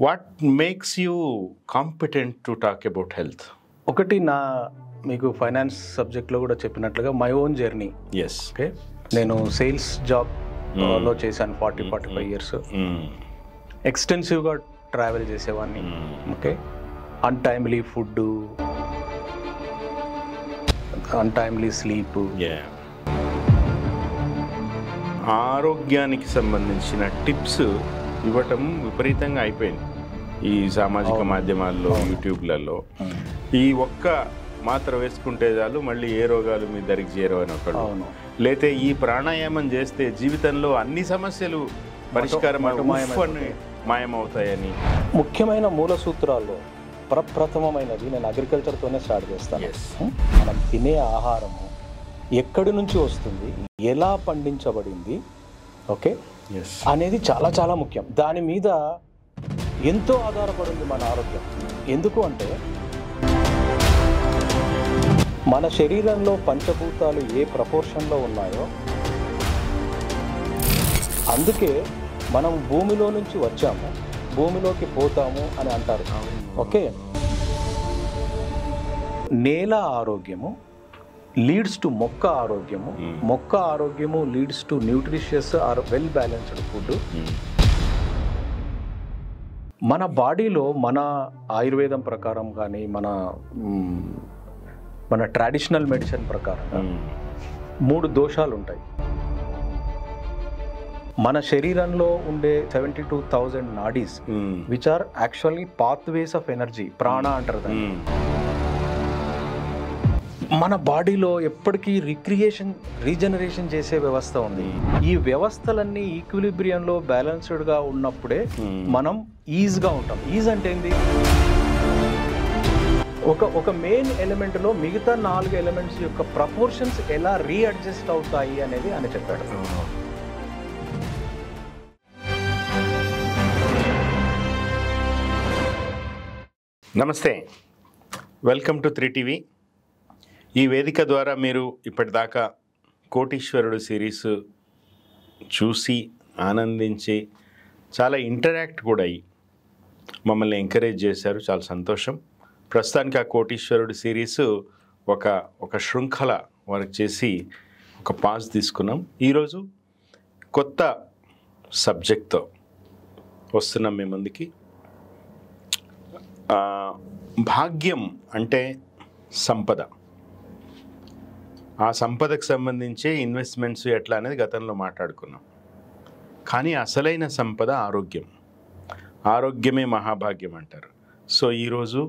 What makes you competent to talk about health? ఒకటి మీకు finance సబ్జెక్ట్లో కూడా చెప్పినట్లుగా my own journey. Yes. Okay, నేను సేల్స్ జాబ్లో చేశాను 45 ఇయర్స్. ఎక్స్టెన్సివ్గా ట్రావెల్ చేసేవాడిని. Okay, untimely food, untimely sleep. ఆరోగ్యానికి సంబంధించిన టిప్స్ ఇవ్వటం విపరీతంగా అయిపోయింది ఈ సామాజిక మాధ్యమాల్లో, యూట్యూబ్లలో. ఈ ఒక్క మాత్ర వేసుకుంటే చాలు మళ్ళీ ఏ రోగాలు మీ దరికి చేరవని ఒకడు, లేతే ఈ ప్రాణాయామం చేస్తే జీవితంలో అన్ని సమస్యలు పరిష్కారం మాయమవుతాయని. ముఖ్యమైన మూల సూత్రాల్లో ప్రప్రథమమైనది నేను అగ్రికల్చర్తోనే స్టార్ట్ చేస్తాను. మనం తినే ఆహారము ఎక్కడి నుంచి వస్తుంది, ఎలా పండించబడింది, ఓకే, అనేది చాలా చాలా ముఖ్యం. దాని మీద ఎంతో ఆధారపడింది మన ఆరోగ్యం. ఎందుకు అంటే మన శరీరంలో పంచభూతాలు ఏ ప్రపోర్షన్లో ఉన్నాయో, అందుకే మనం భూమిలో నుంచి వచ్చాము, భూమిలోకి పోతాము అని అంటారు. ఓకే, నేల ఆరోగ్యము లీడ్స్ టు మొక్క ఆరోగ్యము, మొక్క ఆరోగ్యము leads to nutritious or well balanced food. మన బాడీలో మన ఆయుర్వేదం ప్రకారం కానీ మన ట్రెడిషనల్ మెడిసిన్ ప్రకారం 3 దోషాలు ఉంటాయి. మన శరీరంలో ఉండే 72,000 nadis which are actually pathways of energy, ప్రాణ అంటారు దాన్ని. మన బాడీలో ఎప్పటికీ రీజనరేషన్ చేసే వ్యవస్థ ఉంది. ఈ వ్యవస్థలన్నీ ఈక్విలిబ్రియంలో బ్యాలెన్స్డ్గా ఉన్నప్పుడే మనం ఈజ్గా ఉంటాం. ఈజ్ అంటే ఏంది? ఒక మెయిన్ ఎలిమెంట్లో మిగతా 4 ఎలిమెంట్స్ యొక్క ప్రపోర్షన్స్ ఎలా రీఅడ్జస్ట్ అవుతాయి అనేది అని చెప్పాడు. నమస్తే, వెల్కమ్ టు 3TV. ఈ వేదిక ద్వారా మీరు ఇప్పటిదాకా కోటీశ్వరుడు సిరీస్ చూసి ఆనందించి చాలా ఇంటరాక్ట్ కూడా అయ్యి మమ్మల్ని ఎంకరేజ్ చేశారు. చాలా సంతోషం. ప్రస్తుతానికి ఆ కోటీశ్వరుడు సిరీస్ ఒక శృంఖల వర్క్ చేసి ఒక పాజ్ తీసుకున్నాం. ఈరోజు కొత్త సబ్జెక్ట్తో వస్తున్నాం మీ ముందుకి. భాగ్యం అంటే సంపద. ఆ సంపదకు సంబంధించి ఇన్వెస్ట్మెంట్స్ ఎట్లా అనేది గతంలో మాట్లాడుకున్నాం. కానీ అసలైన సంపద ఆరోగ్యం. ఆరోగ్యమే మహాభాగ్యం అంటారు. సో ఈరోజు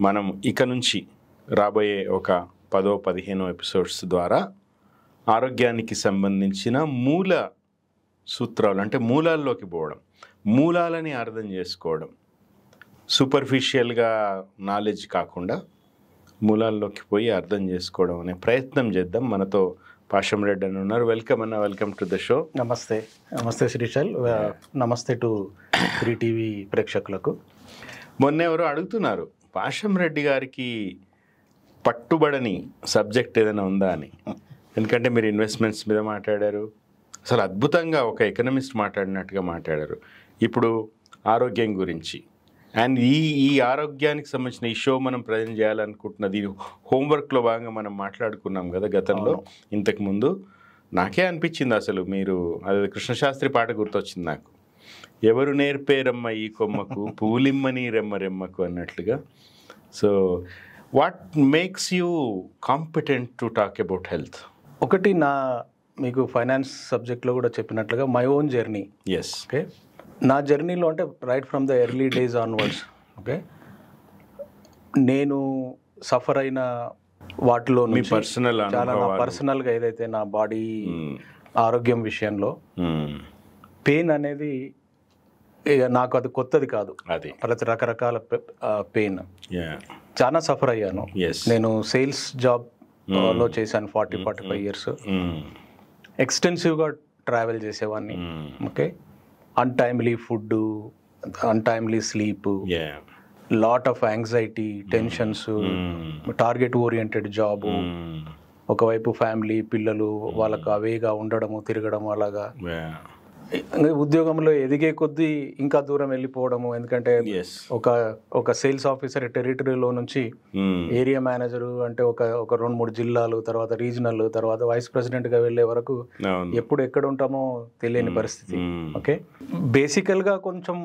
మనం ఇక నుంచి రాబోయే ఒక 10-15 ఎపిసోడ్స్ ద్వారా ఆరోగ్యానికి సంబంధించిన మూల సూత్రాలు, అంటే మూలాల్లోకి పోవడం, మూలాలని అర్థం చేసుకోవడం, సూపర్ఫిషియల్గా నాలెడ్జ్ కాకుండా మూలాల్లోకి పోయి అర్థం చేసుకోవడం అనే ప్రయత్నం చేద్దాం. మనతో పాషం రెడ్డి అని ఉన్నారు. వెల్కమ్ అన్న, వెల్కమ్ టు ద షో. నమస్తే. నమస్తే శ్రీశైల్. నమస్తే టు 3TV ప్రేక్షకులకు. మొన్న ఎవరో అడుగుతున్నారు, పాషం రెడ్డి గారికి పట్టుబడని సబ్జెక్ట్ ఏదైనా ఉందా అని. ఎందుకంటే మీరు ఇన్వెస్ట్మెంట్స్ మీద మాట్లాడారు, అసలు అద్భుతంగా ఒక ఎకనమిస్ట్ మాట్లాడినట్టుగా మాట్లాడారు. ఇప్పుడు ఆరోగ్యం గురించి అండ్ ఈ ఆరోగ్యానికి సంబంధించిన ఈ షో మనం ప్రజెంట్ చేయాలనుకుంటున్నది హోంవర్క్లో భాగంగా మనం మాట్లాడుకున్నాం కదా గతంలో. ఇంతకుముందు నాకే అనిపించింది అసలు మీరు అదే కృష్ణశాస్త్రి పాట గుర్తొచ్చింది నాకు. ఎవరు నేర్పేరమ్మ ఈ కొమ్మకు, పూలిమ్మని రెమ్మరెమ్మకు అన్నట్లుగా. So what makes you competent to talk about health? ఒకటి మీకు ఫైనాన్స్ సబ్జెక్ట్లో కూడా చెప్పినట్లుగా my own journey. Yes. Okay, నా జర్నీలో అంటే right from the early days onwards, okay, నేను సఫర్ అయిన వాటిలో చాలా పర్సనల్గా ఏదైతే నా బాడీ ఆరోగ్యం విషయంలో పెయిన్ అనేది నాకు అది కొత్తది కాదు. ప్రతి రకరకాల పెయిన్ చాలా సఫర్ అయ్యాను. నేను సేల్స్ జాబ్లో చేశాను 45 ఇయర్స్. ఎక్స్టెన్సివ్గా ట్రావెల్ చేసేవాడిని. Okay, untimely food, untimely sleep, lot of anxiety, tensions, target oriented job, ఒకవైపు ఫ్యామిలీ, పిల్లలు, వాళ్ళకు అవేగా ఉండడము, తిరగడం అలాగా. ఉద్యోగంలో ఎదిగే కొద్దీ ఇంకా దూరం వెళ్ళిపోవడము, ఎందుకంటే ఒక సేల్స్ ఆఫీసర్ టెరిటరీలో నుంచి ఏరియా మేనేజర్ అంటే ఒక 2-3 జిల్లాలు, తర్వాత రీజనల్, తర్వాత వైస్ ప్రెసిడెంట్ గా వెళ్లే వరకు ఎప్పుడు ఎక్కడ ఉంటామో తెలియని పరిస్థితి. ఓకే, బేసికల్ గా కొంచెం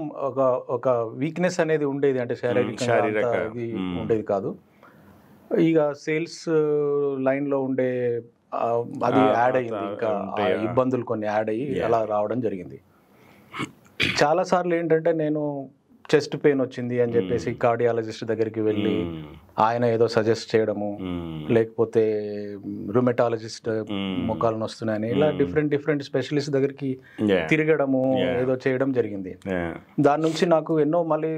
ఒక వీక్నెస్ అనేది ఉండేది, అంటే శారీరక ఉండేది కాదు. ఇక సేల్స్ లైన్ లో ఉండే అది యాడ్ అయ్యింది, ఇంకా ఇబ్బందులు కొన్ని యాడ్ అయ్యి అలా రావడం జరిగింది. చాలా సార్లు ఏంటంటే నేను చెస్ట్ పెయిన్ వచ్చింది అని చెప్పేసి కార్డియాలజిస్ట్ దగ్గరికి వెళ్ళి ఆయన ఏదో సజెస్ట్ చేయడము, లేకపోతే రుమెటాలజిస్ట్ మొక్కలు వస్తున్నాయని ఇలా డిఫరెంట్ స్పెషలిస్ట్ దగ్గరికి తిరగడము ఏదో చేయడం జరిగింది. దాని నుంచి నాకు ఎన్నో మళ్ళీ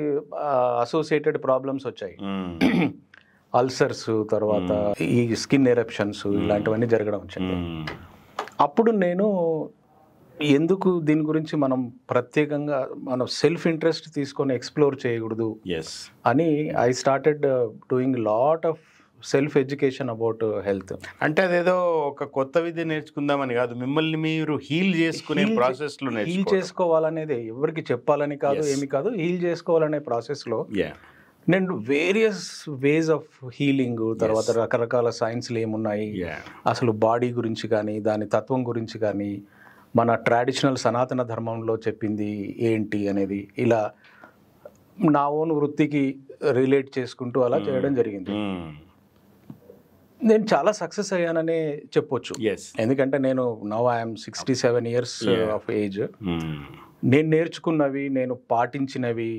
అసోసియేటెడ్ ప్రాబ్లమ్స్ వచ్చాయి, అల్సర్స్, తర్వాత ఈ స్కిన్ ఎరప్షన్స్ ఇలాంటివన్నీ జరగడం వచ్చింది. అప్పుడు నేను ఎందుకు దీని గురించి మనం ప్రత్యేకంగా మనం సెల్ఫ్ ఇంట్రెస్ట్ తీసుకొని ఎక్స్ప్లోర్ చేయకూడదు అని I started doing lot of self education about health. అంటే అదేదో ఒక కొత్త విద్య నేర్చుకుందామని కాదు, మిమ్మల్ని మీరు హీల్ చేసుకునే ప్రాసెస్ లో హీల్ చేసుకోవాలనేది ఎవరికి చెప్పాలని కాదు, ఏమి కాదు, హీల్ చేసుకోవాలనే ప్రాసెస్ లో నేను వేరియస్ వేస్ ఆఫ్ హీలింగ్, తర్వాత రకరకాల సైన్స్లు ఏమున్నాయి, అసలు బాడీ గురించి కానీ దాని తత్వం గురించి కానీ మన ట్రెడిషనల్ సనాతన ధర్మంలో చెప్పింది ఏంటి అనేది ఇలా నా ఓన్ వృత్తికి రిలేట్ చేసుకుంటూ అలా చేయడం జరిగింది. నేను చాలా సక్సెస్ అయ్యాననే చెప్పొచ్చు, ఎందుకంటే నేను now I'm 67 years of age. నేను నేర్చుకున్నవి, నేను పాటించినవి,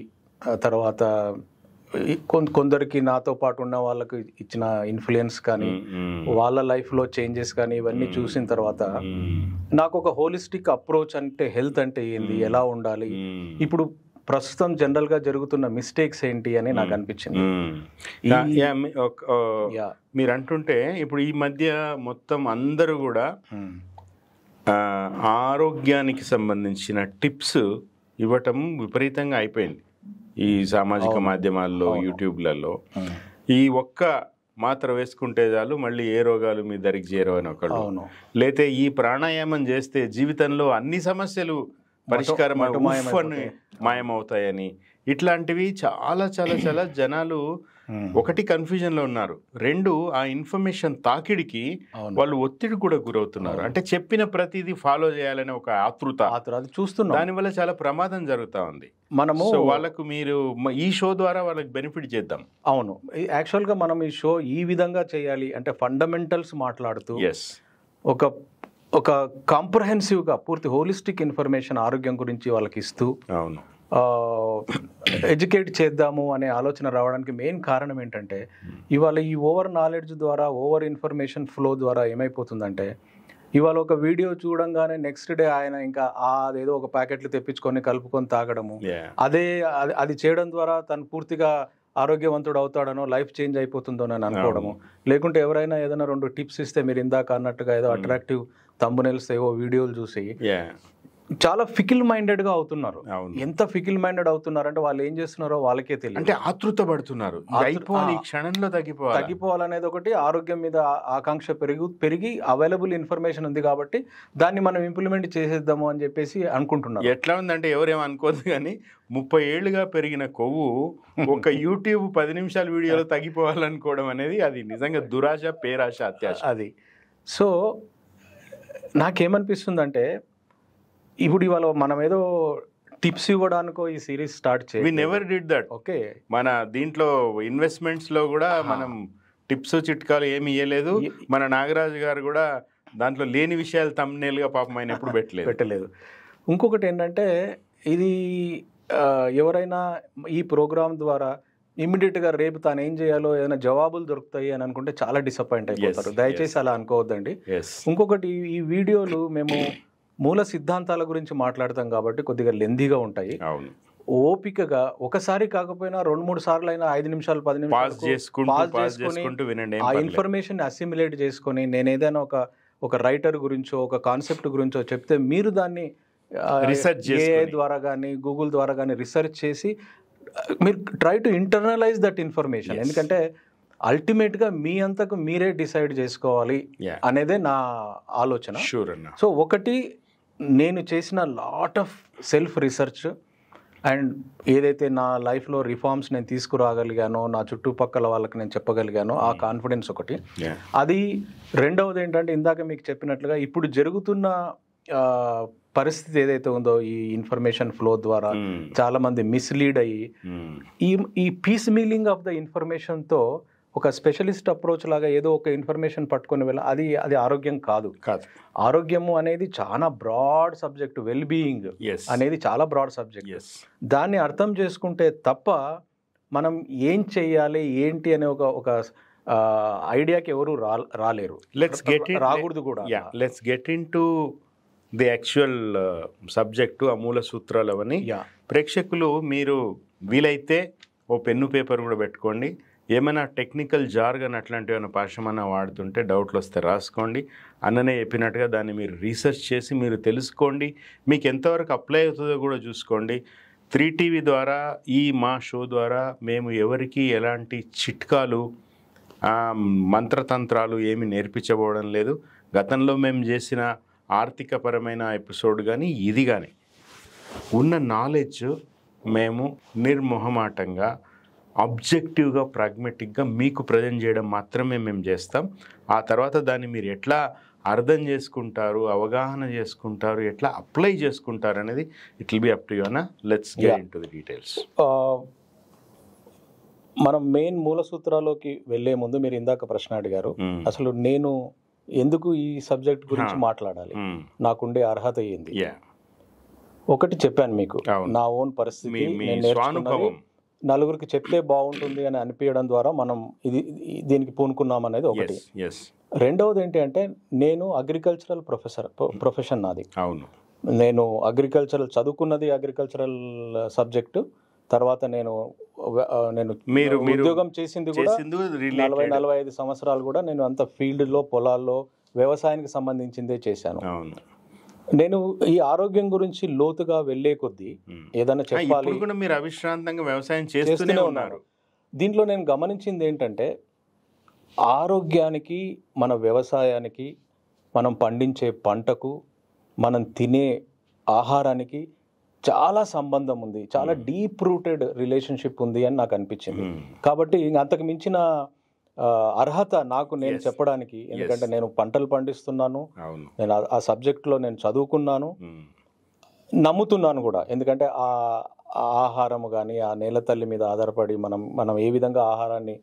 తర్వాత కొందరికి నాతో పాటు ఉన్న వాళ్ళకి ఇచ్చిన ఇన్ఫ్లుయెన్స్ కానీ వాళ్ళ లైఫ్లో చేంజెస్ కానీ ఇవన్నీ చూసిన తర్వాత నాకు ఒక హోలిస్టిక్ అప్రోచ్ అంటే హెల్త్ అంటే ఏంది, ఎలా ఉండాలి, ఇప్పుడు ప్రస్తుతం జనరల్ గా జరుగుతున్న మిస్టేక్స్ ఏంటి అని నాకు అనిపించింది. మీరు అంటుంటే ఇప్పుడు ఈ మధ్య మొత్తం అందరూ కూడా ఆరోగ్యానికి సంబంధించిన టిప్స్ ఇవ్వటం విపరీతంగా అయిపోయింది ఈ సామాజిక మాధ్యమాల్లో, యూట్యూబ్లలో. ఈ ఒక్క మాత్ర వేసుకుంటే చాలు మళ్ళీ ఏ రోగాలు మీ దరికి చేరవు అని ఒకళ్ళు, లేతే ఈ ప్రాణాయామం చేస్తే జీవితంలో అన్ని సమస్యలు పరిష్కారం మాయమవుతాయని, ఇట్లాంటివి చాలా చాలా చాలా జనాలు ఒకటి కన్ఫ్యూజన్ లో ఉన్నారు, రెండు ఆ ఇన్ఫర్మేషన్ తాకిడికి వాళ్ళు ఒత్తిడి కూడా గురవుతున్నారు. అంటే చెప్పిన ప్రతిదీ ఫాలో చేయాలనే ఒక ఆతృత చూస్తున్నాం, దానివల్ల చాలా ప్రమాదం జరుగుతా ఉంది. మనము వాళ్ళకు మీరు ఈ షో ద్వారా వాళ్ళకి బెనిఫిట్ చేద్దాం. అవును, యాక్చువల్గా మనం ఈ షో ఈ విధంగా చేయాలి అంటే ఫండమెంటల్స్ మాట్లాడుతూ ఒక కాంప్రహెన్సివ్గా పూర్తి హోలిస్టిక్ ఇన్ఫర్మేషన్ ఆరోగ్యం గురించి వాళ్ళకి ఇస్తూ ఎడ్యుకేట్ చేద్దాము అనే ఆలోచన రావడానికి మెయిన్ కారణం ఏంటంటే ఇవాళ ఈ ఓవర్ నాలెడ్జ్ ద్వారా, ఓవర్ ఇన్ఫర్మేషన్ ఫ్లో ద్వారా ఏమైపోతుందంటే ఇవాళ ఒక వీడియో చూడంగానే నెక్స్ట్ డే ఆయన ఇంకా అదేదో ఒక ప్యాకెట్లు తెప్పించుకొని కలుపుకొని తాగడము, అది చేయడం ద్వారా తను పూర్తిగా ఆరోగ్యవంతుడు అవుతాడనో, లైఫ్ చేంజ్ అయిపోతుందో అని అనుకోవడము, లేకుంటే ఎవరైనా ఏదైనా 2 టిప్స్ ఇస్తే మీరు ఇందాక అన్నట్టుగా ఏదో అట్రాక్టివ్ థంబ్నెయిల్స్ ఏవో వీడియోలు చూసి చాలా ఫికిల్ మైండెడ్ గా అవుతున్నారు. ఎంత ఫికిల్ మైండెడ్ అవుతున్నారు అంటే వాళ్ళు ఏం చేస్తున్నారో వాళ్ళకే తెలియదు, అంటే ఆతృత పడుతున్నారు, క్షణంలో తగ్గిపోవాలనేది ఒకటి. ఆరోగ్యం మీద ఆకాంక్ష పెరిగి అవైలబుల్ ఇన్ఫర్మేషన్ ఉంది కాబట్టి దాన్ని మనం ఇంప్లిమెంట్ చేసేద్దాము అని చెప్పేసి అనుకుంటున్నారు. ఎట్లా ఉందంటే ఎవరేమో అనుకోదు కానీ 30 ఏళ్లుగా పెరిగిన కొవ్వు ఒక యూట్యూబ్ 10 నిమిషాల వీడియోలో తగ్గిపోవాలనుకోవడం అనేది అది నిజంగా దురాశ, పేరాశ, అత్యాశ అది. సో నాకేమనిపిస్తుందంటే ఇప్పుడు ఇవాళ మనం ఏదో టిప్స్ ఇవ్వడానికో ఈ సిరీస్ స్టార్ట్ చేయాలి. We never did that. Okay, మన దీంట్లో ఇన్వెస్ట్మెంట్స్ లో కూడా మనం టిప్స్ చిట్కాలు ఏమి ఇవ్వలేదు. మన నాగరాజు గారు కూడా దాంట్లో లేని విషయాలు థంబ్నెయిల్ గా పాపం ఆయన ఎప్పుడు పెట్టలేదు. ఇంకొకటి ఏంటంటే ఇది ఎవరైనా ఈ ప్రోగ్రామ్ ద్వారా ఇమ్మీడియట్గా రేపు తాను ఏం చేయాలో ఏదైనా జవాబులు దొరుకుతాయి అని అనుకుంటే చాలా డిసప్పాయింట్ అయిపోతారు. దయచేసి అలా అనుకోవద్దండి. ఇంకొకటి, ఈ వీడియోలు మేము మూల సిద్ధాంతాల గురించి మాట్లాడతాం కాబట్టి కొద్దిగా లెందీగా ఉంటాయి. ఓపికగా ఒకసారి కాకపోయినా 2-3 సార్లు అయినా 5 నిమిషాలు 10 నిమిషాలు పాజ్ చేసుకుని ఆ ఇన్ఫర్మేషన్ అసిమిలేట్ చేసుకొని నేను ఏదైనా ఒక రైటర్ గురించో ఒక కాన్సెప్ట్ గురించో చెప్తే మీరు దాన్ని AI ద్వారా కానీ గూగుల్ ద్వారా కానీ రీసెర్చ్ చేసి మీరు try to internalise that information. ఎందుకంటే అల్టిమేట్గా మీ అంతకు మీరే డిసైడ్ చేసుకోవాలి అనేదే నా ఆలోచన. సో ఒకటి నేను చేసిన lot of self research and ఏదైతే నా లైఫ్లో రిఫార్మ్స్ నేను తీసుకురాగలిగానో, నా చుట్టుపక్కల వాళ్ళకి నేను చెప్పగలిగానో, ఆ కాన్ఫిడెన్స్ ఒకటి. అది రెండవది ఏంటంటే ఇందాక మీకు చెప్పినట్లుగా ఇప్పుడు జరుగుతున్న పరిస్థితి ఏదైతే ఉందో ఈ ఇన్ఫర్మేషన్ ఫ్లో ద్వారా చాలా మంది మిస్లీడ్ అయ్యి ఈ పీస్ మీలింగ్ ఆఫ్ ద ఇన్ఫర్మేషన్తో ఒక స్పెషలిస్ట్ అప్రోచ్ లాగా ఏదో ఒక ఇన్ఫర్మేషన్ పట్టుకొని అది ఆరోగ్యం కాదు. ఆరోగ్యము అనేది చాలా బ్రాడ్ సబ్జెక్ట్. వెల్ బీయింగ్ అనేది చాలా బ్రాడ్ సబ్జెక్ట్. దాన్ని అర్థం చేసుకుంటే తప్ప మనం ఏం చెయ్యాలి ఏంటి అనే ఒక ఐడియాకి ఎవరు రాలేరు, రాకూడదు కూడా. Let's get in to the actual subject, ఆ మూల సూత్రాలు అవన్నీ. ప్రేక్షకులు మీరు వీలైతే ఓ పెన్ను పేపర్ కూడా పెట్టుకోండి. ఏమైనా టెక్నికల్ జార్గన్ అట్లాంటివి ఏమైనా భాషమన్నా వాడుతుంటే డౌట్లు వస్తే రాసుకోండి. అన్ననే చెప్పినట్టుగా దాన్ని మీరు రీసెర్చ్ చేసి మీరు తెలుసుకోండి. మీకు ఎంతవరకు అప్లై అవుతుందో కూడా చూసుకోండి. 3TV ద్వారా ఈ మా షో ద్వారా మేము ఎవరికి ఎలాంటి చిట్కాలు మంత్రతంత్రాలు ఏమి నేర్పించబోవడం లేదు. గతంలో మేము చేసిన ఆర్థికపరమైన ఎపిసోడ్ కానీ ఇది కానీ ఉన్న నాలెడ్జ్ మేము నిర్మొహమాటంగా ఆబ్జెక్టివ్గా ప్రాగ్మెటిక్గా మీకు ప్రజెంట్ చేయడం మాత్రమే మేము చేస్తాం. ఆ తర్వాత దాన్ని మీరు ఎట్లా అర్థం చేసుకుంటారు, అవగాహన చేసుకుంటారు, ఎట్లా అప్లై చేసుకుంటారు అనేది it will be up to you. Let's get into the details. మనం మెయిన్ మూల సూత్రాల్లోకి వెళ్లే ముందు మీరు ఇందాక ప్రశ్న అడిగారు, అసలు నేను ఎందుకు ఈ సబ్జెక్ట్ గురించి మాట్లాడాలి, నాకుండే అర్హత ఏంది. ఒకటి చెప్పాను మీకు, నా ఓన్ పరిస్థితి, నలుగురికి చెప్తే బాగుంటుంది అని అనిపించడం ద్వారా మనం దీనికి పూనుకున్నాం అనేది ఒకటి. రెండవది ఏంటి అంటే నేను అగ్రికల్చరల్ ప్రొఫెషన్ నాది. అవును, నేను అగ్రికల్చరల్ చదువుకున్నది అగ్రికల్చరల్ సబ్జెక్టు. తర్వాత నేను ఉద్యోగం చేసింది కూడా 40-45 సంవత్సరాలు కూడా నేను అంత ఫీల్డ్లో, పొలాల్లో వ్యవసాయానికి సంబంధించిందే చేశాను. నేను ఈ ఆరోగ్యం గురించి లోతుగా వెళ్లే కొద్దీ ఏదైనా చెప్పాలి, మీరు అవిశ్రాంతంగా వ్యవసాయం చేస్తూనే ఉన్నారు. దీంట్లో నేను గమనించింది ఏంటంటే ఆరోగ్యానికి, మన వ్యవసాయానికి, మనం పండించే పంటకు, మనం తినే ఆహారానికి చాలా సంబంధం ఉంది, చాలా డీప్ రూటెడ్ రిలేషన్షిప్ ఉంది అని నాకు అనిపించింది. కాబట్టి అంతకు మించిన అర్హత నాకు నేను చెప్పడానికి, ఎందుకంటే నేను పంటలు పండిస్తున్నాను, నేను ఆ సబ్జెక్ట్లో నేను చదువుకున్నాను, నమ్ముతున్నాను కూడా. ఎందుకంటే ఆ ఆహారము కానీ ఆ నేల తల్లి మీద ఆధారపడి మనం ఏ విధంగా ఆహారాన్ని,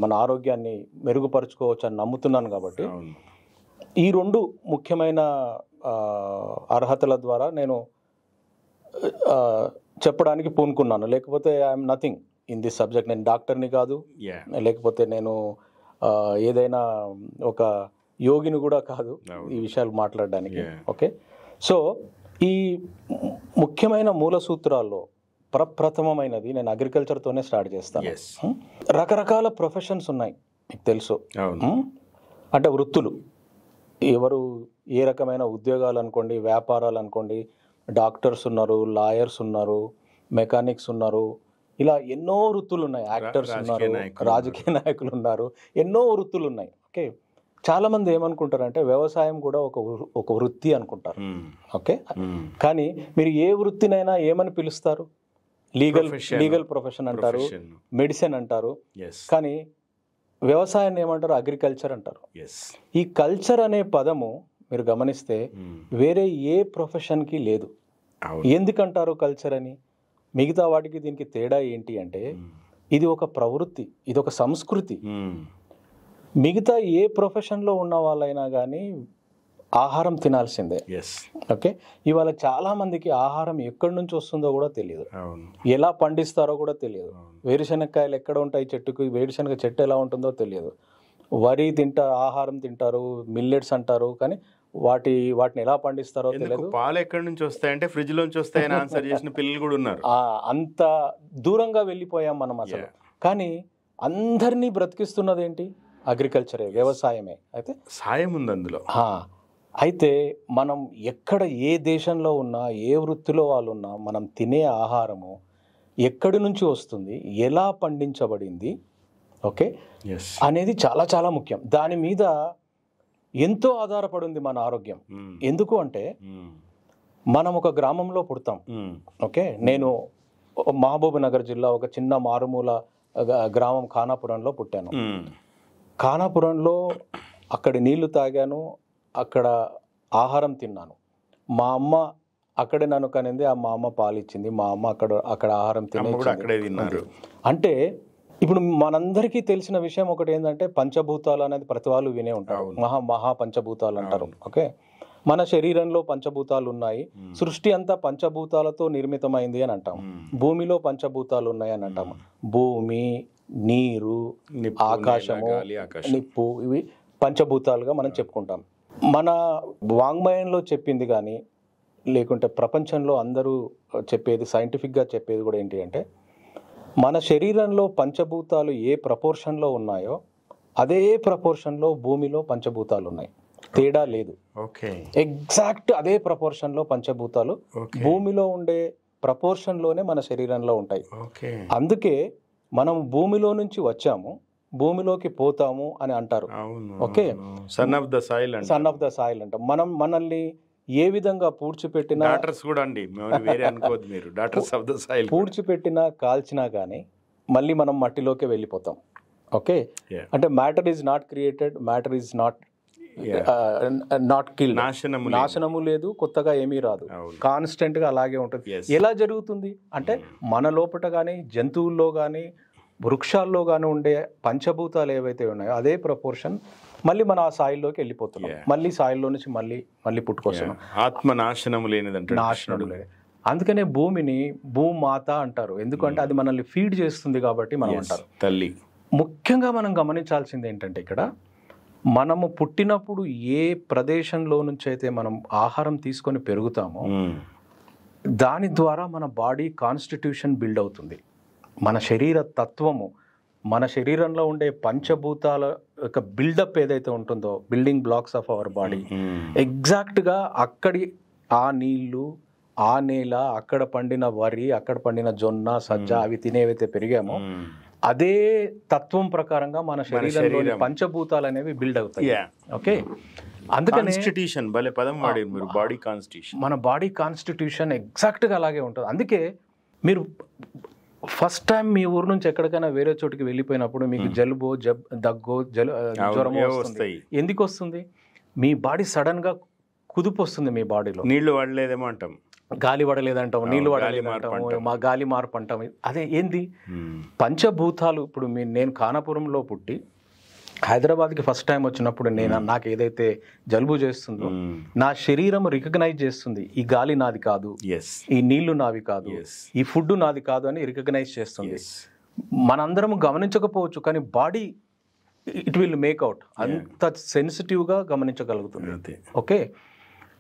మన ఆరోగ్యాన్ని మెరుగుపరుచుకోవచ్చు అని నమ్ముతున్నాను. కాబట్టి ఈ రెండు ముఖ్యమైన అర్హతల ద్వారా నేను చెప్పడానికి పూనుకున్నాను. లేకపోతే I'm nothing in this subject. నేను డాక్టర్ని కాదు, లేకపోతే నేను ఏదైనా ఒక యోగిని కూడా కాదు ఈ విషయాలు మాట్లాడడానికి. ఓకే, సో ఈ ముఖ్యమైన మూల సూత్రాల్లో ప్రప్రథమమైనది నేను అగ్రికల్చర్తోనే స్టార్ట్ చేస్తాను. రకరకాల ప్రొఫెషన్స్ ఉన్నాయి, మీకు తెలుసు. అంటే వృత్తులు, ఎవరు ఏ రకమైన ఉద్యోగాలు అనుకోండి, వ్యాపారాలు అనుకోండి, డాక్టర్స్ ఉన్నారు, లాయర్స్ ఉన్నారు, మెకానిక్స్ ఉన్నారు, ఇలా ఎన్నో వృత్తులు ఉన్నాయి. యాక్టర్స్ ఉన్నారు, రాజకీయ నాయకులు ఉన్నారు, ఎన్నో వృత్తులు ఉన్నాయి. ఓకే, చాలా మంది ఏమనుకుంటారంటే వ్యవసాయం కూడా ఒక వృత్తి అనుకుంటారు. ఓకే, కానీ మీరు ఏ వృత్తినైనా ఏమని పిలుస్తారు? లీగల్ ప్రొఫెషన్ అంటారు, మెడిసిన్ అంటారు. కానీ వ్యవసాయాన్ని ఏమంటారు? అగ్రికల్చర్ అంటారు. ఈ కల్చర్ అనే పదము మీరు గమనిస్తే వేరే ఏ ప్రొఫెషన్కి లేదు. ఎందుకంటారు కల్చర్ అని? మిగతా వాటికి దీనికి తేడా ఏంటి అంటే ఇది ఒక ప్రవృత్తి, ఇది ఒక సంస్కృతి. మిగతా ఏ ప్రొఫెషన్లో ఉన్న వాళ్ళైనా కానీ ఆహారం తినాల్సిందే. ఓకే, ఇవాళ చాలా మందికి ఆహారం ఎక్కడి నుంచి వస్తుందో కూడా తెలియదు, ఎలా పండిస్తారో కూడా తెలియదు. వేరుశనగకాయలు ఎక్కడ ఉంటాయి చెట్టుకు, వేరుశనగ చెట్టు ఎలా ఉంటుందో తెలియదు. వరి ఆహారం తింటారు, మిల్లెట్స్ అంటారు, కానీ వాటిని ఎలా పండిస్తారో తెలియదు. పాలు ఎక్కడి నుంచి వస్తాయంటే ఫ్రిడ్జ్ లోంచి వస్తాయని ఆన్సర్ చేసిన పిల్లలు కూడా ఉన్నారు. అంత దూరంగా వెళ్ళిపోయాం మనం అసలు. కానీ అందరినీ బ్రతికిస్తున్నది ఏంటి? అగ్రికల్చరే, వ్యవసాయమే. అయితే సాయం ఉంది అందులో. అయితే మనం ఎక్కడ ఏ దేశంలో ఉన్నా, ఏ వృత్తిలో వాళ్ళు ఉన్నా, మనం తినే ఆహారము ఎక్కడి నుంచి వస్తుంది, ఎలా పండించబడింది, ఓకే, అనేది చాలా చాలా ముఖ్యం. దాని మీద ఎంతో ఆధారపడి ఉంది మన ఆరోగ్యం. ఎందుకు అంటే మనం ఒక గ్రామంలో పుడతాం. ఓకే, నేను మహబూబ్ నగర్ జిల్లా ఒక చిన్న మారుమూల గ్రామం ఖానాపురంలో పుట్టాను. ఖానాపురంలో అక్కడి నీళ్లు తాగాను, అక్కడ ఆహారం తిన్నాను. మా అమ్మ అక్కడే నన్ను కనింది, మా అమ్మ పాలు ఇచ్చింది, మా అమ్మ అక్కడ ఆహారం తిన్నారు. అంటే ఇప్పుడు మనందరికీ తెలిసిన విషయం ఒకటి ఏంటంటే పంచభూతాలు అనేది ప్రతి వాళ్ళు వినే ఉంటారు. మహా పంచభూతాలు అంటారు. ఓకే, మన శరీరంలో పంచభూతాలు ఉన్నాయి. సృష్టి అంతా పంచభూతాలతో నిర్మితమైంది అని అంటాం. భూమిలో పంచభూతాలు ఉన్నాయి అని అంటాము. భూమి, నీరు, ఆకాశము, నిప్పు, ఇవి పంచభూతాలుగా మనం చెప్పుకుంటాం. మన వాంగ్మయంలో చెప్పింది కానీ లేకుంటే ప్రపంచంలో అందరూ చెప్పేది, సైంటిఫిక్గా చెప్పేది కూడా ఏంటి అంటే మన శరీరంలో పంచభూతాలు ఏ ప్రపోర్షన్లో ఉన్నాయో అదే ప్రపోర్షన్లో భూమిలో పంచభూతాలు ఉన్నాయి. తేడా లేదు. ఓకే, ఎగ్జాక్ట్ అదే ప్రపోర్షన్లో పంచభూతాలు భూమిలో ఉండే ప్రపోర్షన్లోనే మన శరీరంలో ఉంటాయి. అందుకే మనం భూమిలో నుంచి వచ్చాము, భూమిలోకి పోతాము అని అంటారు. Okay, son of the soil అంటాం. మనం మనల్ని ఏ విధంగా పూడ్చిపెట్టినా పూడ్చిపెట్టినా కాల్చినా కానీ మళ్ళీ మనం మట్టిలోకి వెళ్ళిపోతాం. ఓకే, అంటే matter is not created, matter is not killed. నాశనము లేదు, కొత్తగా ఏమీ రాదు, కాన్స్టెంట్ గా అలాగే ఉంటుంది. ఎలా జరుగుతుంది అంటే మన లోపల కానీ జంతువుల్లో కానీ వృక్షాల్లో కానీ ఉండే పంచభూతాలు ఏవైతే ఉన్నాయో అదే ప్రపోర్షన్ మళ్ళీ మన ఆ సాయిల్లోకి వెళ్ళిపోతున్నాం. మళ్ళీ సాయిల్లో నుంచి మళ్ళీ పుట్టుకొస్తున్నాం. ఆత్మ నాశనము లేనిదంటే నాశనం లేదు. అందుకనే భూమిని భూమాత అంటారు. ఎందుకంటే అది మనల్ని ఫీడ్ చేస్తుంది కాబట్టి మనం అంటారు తల్లి. ముఖ్యంగా మనం గమనించాల్సింది ఏంటంటే ఇక్కడ మనము పుట్టినప్పుడు ఏ ప్రదేశంలో నుంచి అయితే మనం ఆహారం తీసుకొని పెరుగుతామో దాని ద్వారా మన బాడీ కాన్స్టిట్యూషన్ బిల్డ్ అవుతుంది. మన శరీర తత్వము, మన శరీరంలో ఉండే పంచభూతాల యొక్క బిల్డప్ ఏదైతే ఉంటుందో, building blocks of our body, ఎగ్జాక్ట్గా అక్కడి ఆ నీళ్లు, ఆ నేల, అక్కడ పండిన వరి, అక్కడ పండిన జొన్న, సజ్జ అవి తినేవైతే పెరిగామో అదే తత్వం ప్రకారంగా మన శరీరంలో పంచభూతాలు అనేవి బిల్డ్ అవుతాయి. ఓకే, అందుకని మన బాడీ కాన్స్టిట్యూషన్ ఎగ్జాక్ట్గా అలాగే ఉంటుంది. అందుకే మీరు ఫస్ట్ టైం మీ ఊరు నుంచి ఎక్కడికైనా వేరే చోటుకి వెళ్ళిపోయినప్పుడు మీకు జలుబో దగ్గో జ్వరమో వస్తుంది. ఎందుకు వస్తుంది? మీ బాడీ సడన్ గా కుదుపు వస్తుంది. మీ బాడీలో నీళ్లు పడలేదేమో అంటాం, గాలి పడలేదంటాం, నీళ్లు పడలేదంటాం, మా గాలి మార్పు అంటాం. అదే ఏంది పంచభూతాలు. ఇప్పుడు నేను ఖానాపురంలో పుట్టి హైదరాబాద్కి ఫస్ట్ టైం వచ్చినప్పుడు నాకు ఏదైతే జలుబు చేస్తుందో నా శరీరం రికగ్నైజ్ చేస్తుంది, ఈ గాలి నాది కాదు, ఈ నీళ్లు నావి కాదు, ఈ ఫుడ్ నాది కాదు అని రికగ్నైజ్ చేస్తుంది. మనందరం గమనించకపోవచ్చు కానీ బాడీ ఇట్ విల్ మేక్అవుట్. అంత సెన్సిటివ్గా గమనించగలుగుతుంది. ఓకే,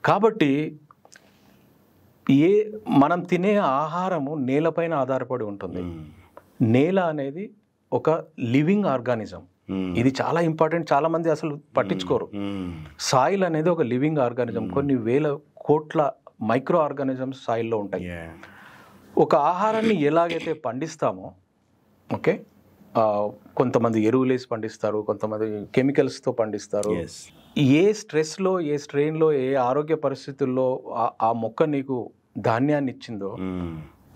కాబట్టి మనం తినే ఆహారము నేలపైన ఆధారపడి ఉంటుంది. నేల అనేది ఒక లివింగ్ ఆర్గానిజం. ఇది చాలా ఇంపార్టెంట్, చాలా మంది అసలు పట్టించుకోరు. సాయిల్ అనేది ఒక లివింగ్ ఆర్గానిజం. కొన్ని వేల కోట్ల మైక్రో ఆర్గానిజమ్స్ సాయిల్లో ఉంటాయి. ఒక ఆహారాన్ని ఎలాగైతే పండిస్తామో, ఓకే, కొంతమంది ఎరువులేసి పండిస్తారు, కొంతమంది కెమికల్స్తో పండిస్తారు. ఏ స్ట్రెస్లో, ఏ స్ట్రెయిన్లో, ఏ ఆరోగ్య పరిస్థితుల్లో ఆ మొక్క నీకు ధాన్యాన్ని ఇచ్చిందో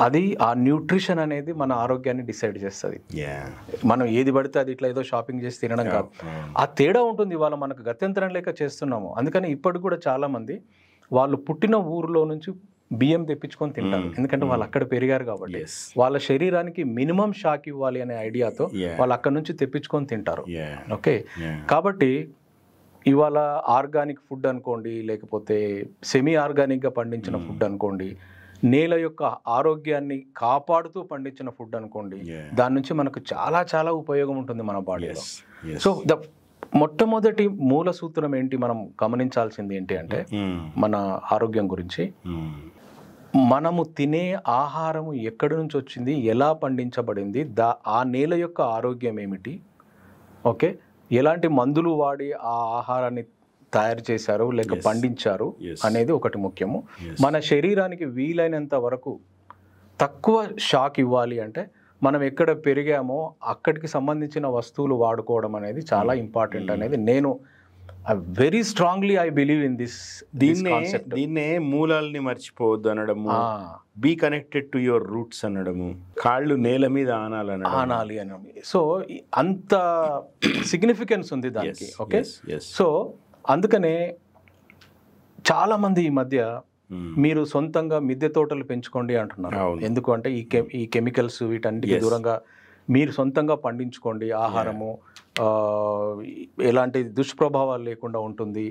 అది ఆ న్యూట్రిషన్ అనేది మన ఆరోగ్యాన్ని డిసైడ్ చేస్తుంది. మనం ఏది పడితే అది ఇట్లా ఏదో షాపింగ్ చేసి తినడం కాదు. ఆ తేడా ఉంటుంది. ఇవాళ మనకు గత్యంతరం లేక చేస్తున్నాము. అందుకని ఇప్పటికి కూడా చాలా మంది వాళ్ళు పుట్టిన ఊరిలో నుంచి బియ్యం తెప్పించుకొని తింటారు. ఎందుకంటే వాళ్ళు అక్కడ పెరిగారు కాబట్టి వాళ్ళ శరీరానికి మినిమం షాక్ ఇవ్వాలి అనే ఐడియాతో వాళ్ళు అక్కడ నుంచి తెప్పించుకొని తింటారు. ఓకే, కాబట్టి ఇవాళ ఆర్గానిక్ ఫుడ్ అనుకోండి, లేకపోతే సెమీ ఆర్గానిక్గా పండించిన ఫుడ్ అనుకోండి, నేల యొక్క ఆరోగ్యాన్ని కాపాడుతూ పండించిన ఫుడ్ అనుకోండి, దాని నుంచి మనకు చాలా చాలా ఉపయోగం ఉంటుంది మన బాడీలో. సో మొట్టమొదటి మూల సూత్రం ఏంటి మనం గమనించాల్సింది ఏంటి అంటే మన ఆరోగ్యం గురించి మనము తినే ఆహారము ఎక్కడి నుంచి వచ్చింది, ఎలా పండించబడింది, ఆ నేల యొక్క ఆరోగ్యం ఏమిటి, ఓకే, ఎలాంటి మందులు వాడి ఆ ఆహారాన్ని తయారు చేశారు లేక పండించారు అనేది ఒకటి ముఖ్యము. మన శరీరానికి వీలైనంత వరకు తక్కువ షాక్ ఇవ్వాలి అంటే మనం ఎక్కడ పెరిగామో అక్కడికి సంబంధించిన వస్తువులు వాడుకోవడం అనేది చాలా ఇంపార్టెంట్ అనేది నేను very strongly I believe in this దీన్నే మూలాల్ని మర్చిపోవద్దు అనడము, be connected to your roots అనడము, కాళ్ళు నేల మీద ఆనాలి అని. సో అంత సిగ్నిఫికెన్స్ ఉంది దానికి. ఓకే, సో అందుకనే చాలా మంది ఈ మధ్య మీరు సొంతంగా మిద్దె తోటలు పెంచుకోండి అంటున్నారు. ఎందుకు అంటే ఈ కెమికల్స్ వీటన్నిటికి దూరంగా మీరు సొంతంగా పండించుకోండి, ఆహారము ఎలాంటి దుష్ప్రభావాలు లేకుండా ఉంటుంది,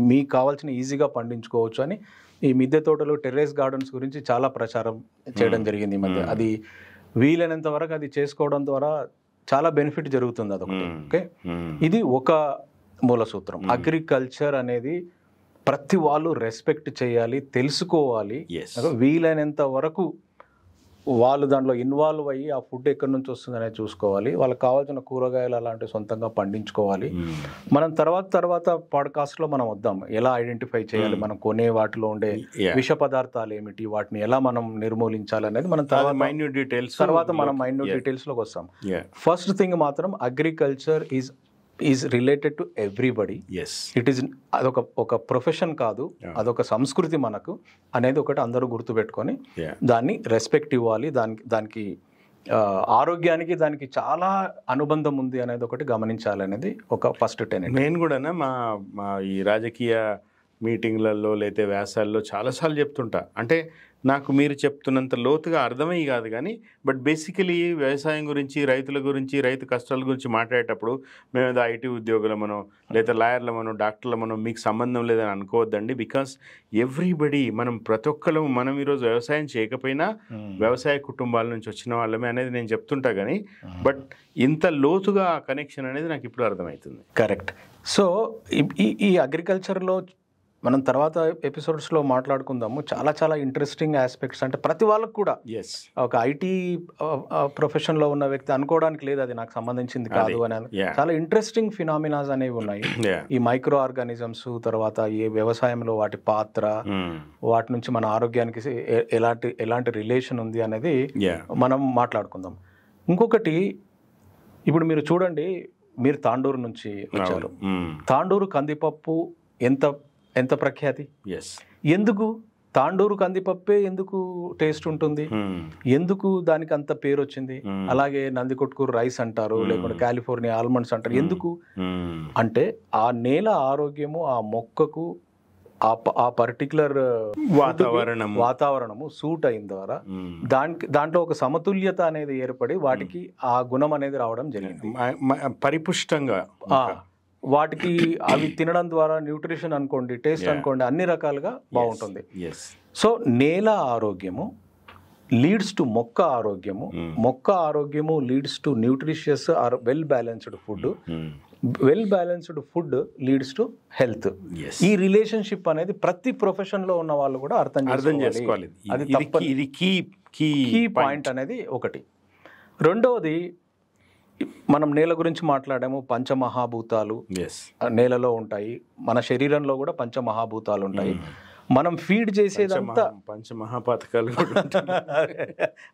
మీకు కావాల్సిన ఈజీగా పండించుకోవచ్చు అని ఈ మిద్దె తోటలు, టెర్రస్ గార్డెన్స్ గురించి చాలా ప్రచారం చేయడం జరిగింది ఈ మధ్య. అది వీలైనంత వరకు అది చేసుకోవడం ద్వారా చాలా బెనిఫిట్ జరుగుతుంది, అదొకటి. ఓకే, ఇది ఒక మూల సూత్రం. అగ్రికల్చర్ అనేది ప్రతి వాళ్ళు రెస్పెక్ట్ చేయాలి, తెలుసుకోవాలి, వీలైనంత వరకు వాళ్ళు దాంట్లో ఇన్వాల్వ్ అయ్యి ఆ ఫుడ్ ఎక్కడి నుంచి వస్తుంది అనేది చూసుకోవాలి, వాళ్ళకి కావాల్సిన కూరగాయలు అలాంటివి సొంతంగా పండించుకోవాలి. మనం తర్వాత పాడ్కాస్ట్లో మనం వద్దాం ఎలా ఐడెంటిఫై చేయాలి, మనం కొనే వాటిలో ఉండే విష పదార్థాలు ఏమిటి, వాటిని ఎలా మనం నిర్మూలించాలి అనేది మనం తర్వాత మైన్యూట్ డీటెయిల్స్లోకి వస్తాం. ఫస్ట్ థింగ్ మాత్రం agriculture is related to everybody. It is అదొక ప్రొఫెషన్ కాదు, అదొక సంస్కృతి మనకు అనేది ఒకటి అందరూ గుర్తుపెట్టుకొని దాన్ని రెస్పెక్ట్ ఇవ్వాలి. దానికి ఆరోగ్యానికి దానికి చాలా అనుబంధం ఉంది అనేది ఒకటి గమనించాలి అనేది ఒక ఫస్ట్ టెనెట్. నేను కూడా మా ఈ రాజకీయ మీటింగ్లలో లేతే వ్యాసాల్లో చాలాసార్లు చెప్తుంటా. అంటే నాకు మీరు చెప్తున్నంత లోతుగా అర్థమయ్యి కాదు కానీ, బట్ బేసికలీ వ్యవసాయం గురించి, రైతుల గురించి, రైతు కష్టాల గురించి మాట్లాడేటప్పుడు మేము ఏదో ఐటీ ఉద్యోగులమనో లేదా లాయర్లమనో డాక్టర్లమనో మీకు సంబంధం లేదని అనుకోవద్దండి. బికాస్ ఎవ్రీబడి ప్రతి ఒక్కరు మనం ఈరోజు వ్యవసాయం చేయకపోయినా వ్యవసాయ కుటుంబాల నుంచి వచ్చిన వాళ్ళమే అనేది నేను చెప్తుంటా కానీ, బట్ ఇంత లోతుగా కనెక్షన్ అనేది నాకు ఇప్పుడు అర్థమవుతుంది. కరెక్ట్. సో ఈ అగ్రికల్చర్లో మనం తర్వాత ఎపిసోడ్స్లో మాట్లాడుకుందాము. చాలా ఇంట్రెస్టింగ్ ఆస్పెక్ట్స్, అంటే ప్రతి వాళ్ళకు కూడా ఒక ఐటీ ప్రొఫెషన్లో ఉన్న వ్యక్తి అనుకోవడానికి లేదు అది నాకు సంబంధించింది కాదు అని. చాలా ఇంట్రెస్టింగ్ ఫినామినాస్ అనేవి ఉన్నాయి. ఈ మైక్రో ఆర్గానిజమ్స్, తర్వాత ఈ వ్యవసాయంలో వాటి పాత్ర, వాటి నుంచి మన ఆరోగ్యానికి ఎలాంటి రిలేషన్ ఉంది అనేది మనం మాట్లాడుకుందాం. ఇంకొకటి, ఇప్పుడు మీరు చూడండి, మీరు తాండూరు నుంచి వచ్చారు. తాండూరు కందిపప్పు ఎంత ప్రఖ్యాతి. ఎందుకు తాండూరు కందిపప్పే ఎందుకు టేస్ట్ ఉంటుంది, ఎందుకు దానికి అంత పేరు వచ్చింది? అలాగే నందికొట్కూరు రైస్ అంటారు, లేకుంటే కాలిఫోర్నియా ఆల్మండ్స్ అంటారు. ఎందుకు అంటే ఆ నేల ఆరోగ్యము, ఆ మొక్కకు ఆ పర్టికులర్ వాతావరణము సూట్ అయిన ద్వారా దాంట్లో ఒక సమతుల్యత అనేది ఏర్పడి వాటికి ఆ గుణం అనేది రావడం జరిగింది. పరిపుష్టంగా వాటికి అవి తినడం ద్వారా న్యూట్రిషన్ అనుకోండి, టేస్ట్ అనుకోండి, అన్ని రకాలుగా బాగుంటుంది. సో నేల ఆరోగ్యము లీడ్స్ టు మొక్క ఆరోగ్యము, మొక్క ఆరోగ్యము leads to nutritious or well balanced food, well balanced food leads to health. ఈ రిలేషన్షిప్ అనేది ప్రతి ప్రొఫెషన్ లో ఉన్న వాళ్ళు కూడా అర్థం చేసుకోవాలి. అది కీ పాయింట్ అనేది ఒకటి. రెండవది, మనం నేల గురించి మాట్లాడాము. పంచమహాభూతాలు నేలలో ఉంటాయి, మన శరీరంలో కూడా పంచమహాభూతాలు ఉంటాయి. మనం ఫీడ్ చేసేదంతా పంచమహాపాతకాలు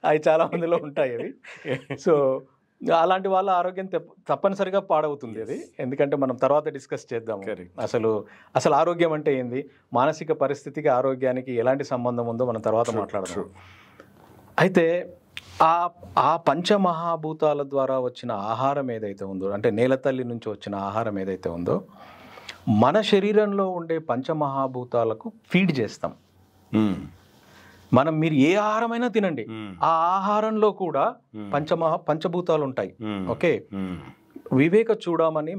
అవి చాలా మందిలో ఉంటాయి అవి. సో అలాంటి వాళ్ళ ఆరోగ్యం తప్పనిసరిగా పాడవుతుంది అది, ఎందుకంటే మనం తర్వాత డిస్కస్ చేద్దాం అసలు ఆరోగ్యం అంటే ఏంది, మానసిక పరిస్థితికి ఆరోగ్యానికి ఎలాంటి సంబంధం ఉందో మనం తర్వాత మాట్లాడదాం. అయితే ఆ పంచమహాభూతాల ద్వారా వచ్చిన ఆహారం ఏదైతే ఉందో, అంటే నేలతల్లి నుంచి వచ్చిన ఆహారం ఏదైతే ఉందో, మన శరీరంలో ఉండే పంచమహాభూతాలకు ఫీడ్ చేస్తాం మనం. మీరు ఏ ఆహారమైనా తినండి, ఆ ఆహారంలో కూడా పంచభూతాలు ఉంటాయి. ఓకే, వివేక చూడమని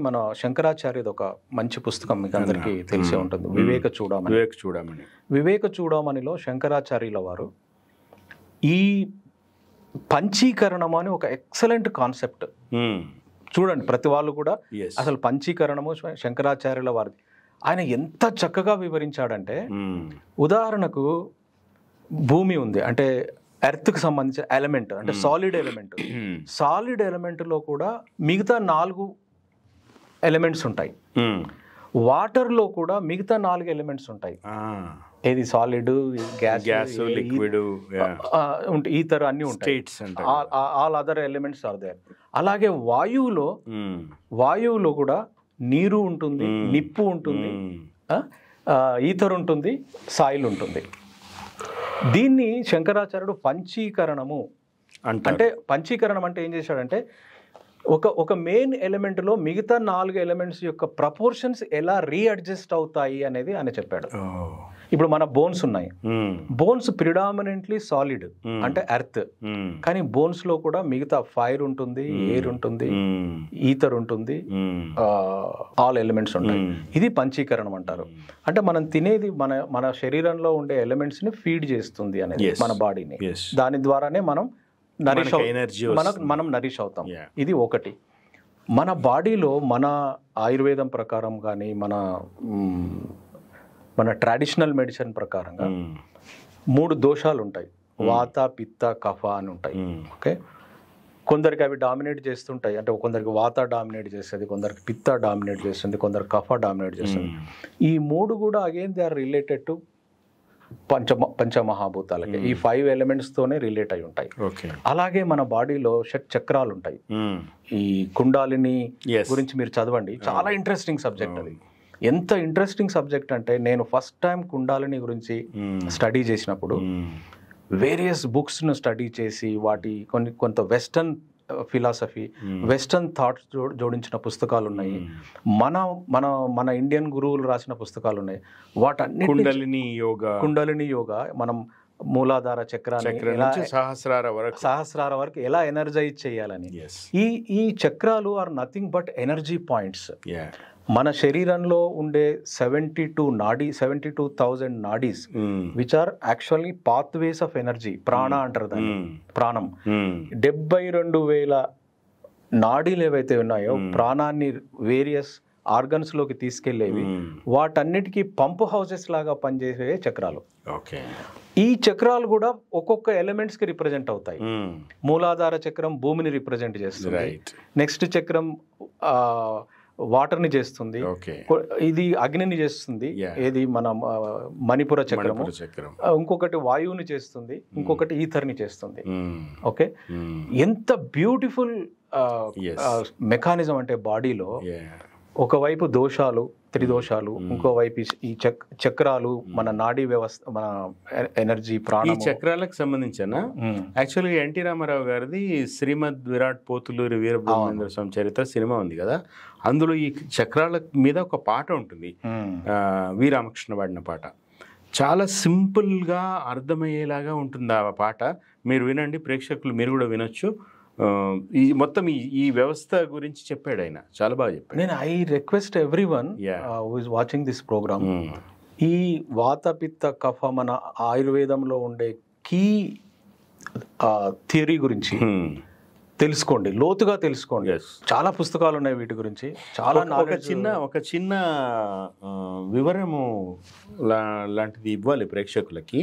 మన శంకరాచార్యది ఒక మంచి పుస్తకం మీకు అందరికీ తెలిసే ఉంటుంది, వివేక చూడమనిలో శంకరాచార్యుల వారు ఈ పంచీకరణము అని ఒక ఎక్సలెంట్ కాన్సెప్ట్ చూడండి. ప్రతి వాళ్ళు కూడా అసలు పంచీకరణము శంకరాచార్యుల వారిది ఆయన ఎంత చక్కగా వివరించాడంటే, ఉదాహరణకు భూమి ఉంది, అంటే ఎర్త్కి సంబంధించిన ఎలిమెంట్, అంటే సాలిడ్ ఎలిమెంట్లో కూడా మిగతా 4 ఎలిమెంట్స్ ఉంటాయి. వాటర్లో కూడా మిగతా 4 ఎలిమెంట్స్ ఉంటాయి. ఏది సాలిడ్, గ్యాస్, లిక్విడ్, ఈథర్ అన్ని ఉంటాయి. All other elements are there. అలాగే వాయువులో కూడా నీరు ఉంటుంది, నిప్పు ఉంటుంది, ఈథర్ ఉంటుంది, సాయిల్ ఉంటుంది. దీన్ని శంకరాచార్యుడు పంచీకరణము అంటే పంచీకరణం అంటే ఏం చేశాడంటే ఒక మెయిన్ ఎలిమెంట్లో మిగతా 4 ఎలిమెంట్స్ యొక్క ప్రపోర్షన్స్ ఎలా రీఅడ్జస్ట్ అవుతాయి అనేది ఆయన చెప్పాడు. ఇప్పుడు మన బోన్స్ ఉన్నాయి, బోన్స్ ప్రిడామినెంట్లీ సాలిడ్ అంటే ఎర్త్, కానీ బోన్స్ లో కూడా మిగతా ఫైర్ ఉంటుంది, ఎయిర్ ఉంటుంది, ఈథర్ ఉంటుంది, ఆల్ ఎలిమెంట్స్ ఉంటాయి. ఇది పంచీకరణం అంటారు. అంటే మనం తినేది మన శరీరంలో ఉండే ఎలిమెంట్స్ ని ఫీడ్ చేస్తుంది అనేది మన బాడీని. దాని ద్వారానే మనం నరిష్ అవుతాం. ఇది ఒకటి. మన బాడీలో మన ఆయుర్వేదం ప్రకారం కానీ మన ట్రెడిషనల్ మెడిసిన్ ప్రకారంగా 3 దోషాలు ఉంటాయి. వాత, పిత్త, కఫ అని ఉంటాయి. ఓకే, కొందరికి అవి డామినేట్ చేస్తుంటాయి. అంటే కొందరికి వాత డామినేట్ చేస్తుంది, కొందరికి పిత్త డామినేట్ చేస్తుంది, కొందరు కఫ డామినేట్ చేస్తుంది. ఈ 3 కూడా again they are related to పంచమహాభూతాలకి. ఈ 5 ఎలిమెంట్స్ తోనే రిలేట్ అయి ఉంటాయి. అలాగే మన బాడీలో చక్రాలు ఉంటాయి. ఈ కుండాలిని గురించి మీరు చదవండి, చాలా ఇంట్రెస్టింగ్ సబ్జెక్ట్ అది. ఎంత ఇంట్రెస్టింగ్ సబ్జెక్ట్ అంటే నేను ఫస్ట్ టైం కుండాలిని గురించి స్టడీ చేసినప్పుడు వేరియస్ బుక్స్ను స్టడీ చేసి వాటి కొంత వెస్టర్న్ ఫిలాసఫీ, వెస్టర్న్ థాట్స్ జోడించిన పుస్తకాలు ఉన్నాయి. మన ఇండియన్ గురువులు రాసిన పుస్తకాలు ఉన్నాయి. కుండలిని యోగా మనం మూలాధార చక్రాన్ని సహస్రార వరకు ఎలా ఎనర్జైజ్ చేయాలని. ఈ చక్రాలు are nothing but energy points. మన శరీరంలో ఉండే 72,000 nadis which are actually pathways of energy. ప్రాణ అంటారు దాన్ని, ప్రాణం. 72,000 నాడీలు ఏవైతే ఉన్నాయో ప్రాణాన్ని వేరియస్ ఆర్గన్స్ లోకి తీసుకెళ్లేవి, వాటన్నిటికీ పంప్ హౌసెస్ లాగా పనిచేసే చక్రాలు. ఈ చక్రాలు కూడా ఒక్కొక్క ఎలిమెంట్స్ కి రిప్రజెంట్ అవుతాయి. మూలాధార చక్రం భూమిని రిప్రజెంట్ చేస్తుంది. నెక్స్ట్ చక్రం వాటర్ని చేస్తుంది, ఇది అగ్నిని చేస్తుంది, ఏది మన మణిపుర చక్రము. ఇంకొకటి వాయువుని చేస్తుంది, ఇంకొకటి ఈథర్ని చేస్తుంది. ఓకే, ఎంత బ్యూటిఫుల్ మెకానిజం అంటే బాడీలో ఒకవైపు దోషాలు, త్రిదోషాలు, ఇంకోవైపు ఈ చక్రాలు, మన నాడీ వ్యవస్థ, మన ఎనర్జీ, ప్రాణం. ఈ చక్రాలకు సంబంధించిన యాక్చువల్గా ఎన్టీ రామారావు గారిది శ్రీమద్ విరాట్ పోతులూరి వీరబ్రహ్మేంద్ర స్వామి చరిత్ర సినిమా ఉంది కదా, అందులో ఈ చక్రాల మీద ఒక పాట ఉంటుంది, వి రామకృష్ణ పాడిన పాట. చాలా సింపుల్గా అర్థమయ్యేలాగా ఉంటుంది ఆ పాట. మీరు వినండి, ప్రేక్షకులు మీరు కూడా వినొచ్చు. ఈ మొత్తం ఈ వ్యవస్థ గురించి చెప్పాడు ఆయన, చాలా బాగా చెప్పాడు. నేను I request everyone who is watching this program, ఈ వాత, పిత్త, కఫ మన ఆయుర్వేదంలో ఉండే కీ థియరీ గురించి తెలుసుకోండి, లోతుగా తెలుసుకోండి. చాలా పుస్తకాలు ఉన్నాయి వీటి గురించి. చాలా ఒక చిన్న వివరము లాంటిది ఇవ్వాలి ప్రేక్షకులకి.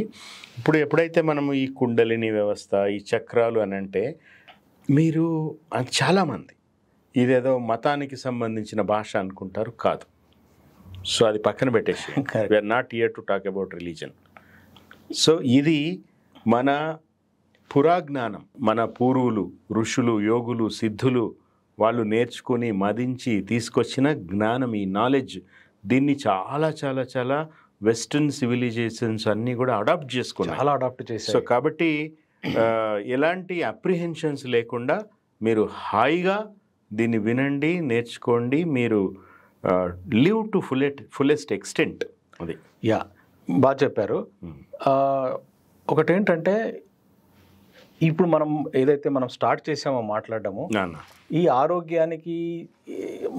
ఇప్పుడు ఎప్పుడైతే మనము ఈ కుండలిని వ్యవస్థ, ఈ చక్రాలు అని అంటే, మీరు చాలామంది ఇదేదో మతానికి సంబంధించిన భాష అనుకుంటారు, కాదు. సో అది పక్కన పెట్టేసి, we are not here to talk about religion. So ఇది మన పురాజ్ఞానం, మన పూర్వులు, ఋషులు, యోగులు, సిద్ధులు వాళ్ళు నేర్చుకుని మదించి తీసుకొచ్చిన జ్ఞానం, ఈ నాలెడ్జ్. దీన్ని చాలా చాలా చాలా వెస్టర్న్ సివిలైజేషన్స్ అన్నీ కూడా అడాప్ట్ చేసుకున్నాయి, చాలా అడాప్ట్ చేశాయి. సో కాబట్టి ఎలాంటి అప్రిహెన్షన్స్ లేకుండా మీరు హాయిగా దీన్ని వినండి, నేర్చుకోండి. మీరు లివ్ టు ఫుల్లెస్ట్ ఎక్స్టెంట్. అది బాగా చెప్పారు. ఒకటేంటంటే ఇప్పుడు మనం ఏదైతే మనం స్టార్ట్ చేసామో మాట్లాడడము, ఈ ఆరోగ్యానికి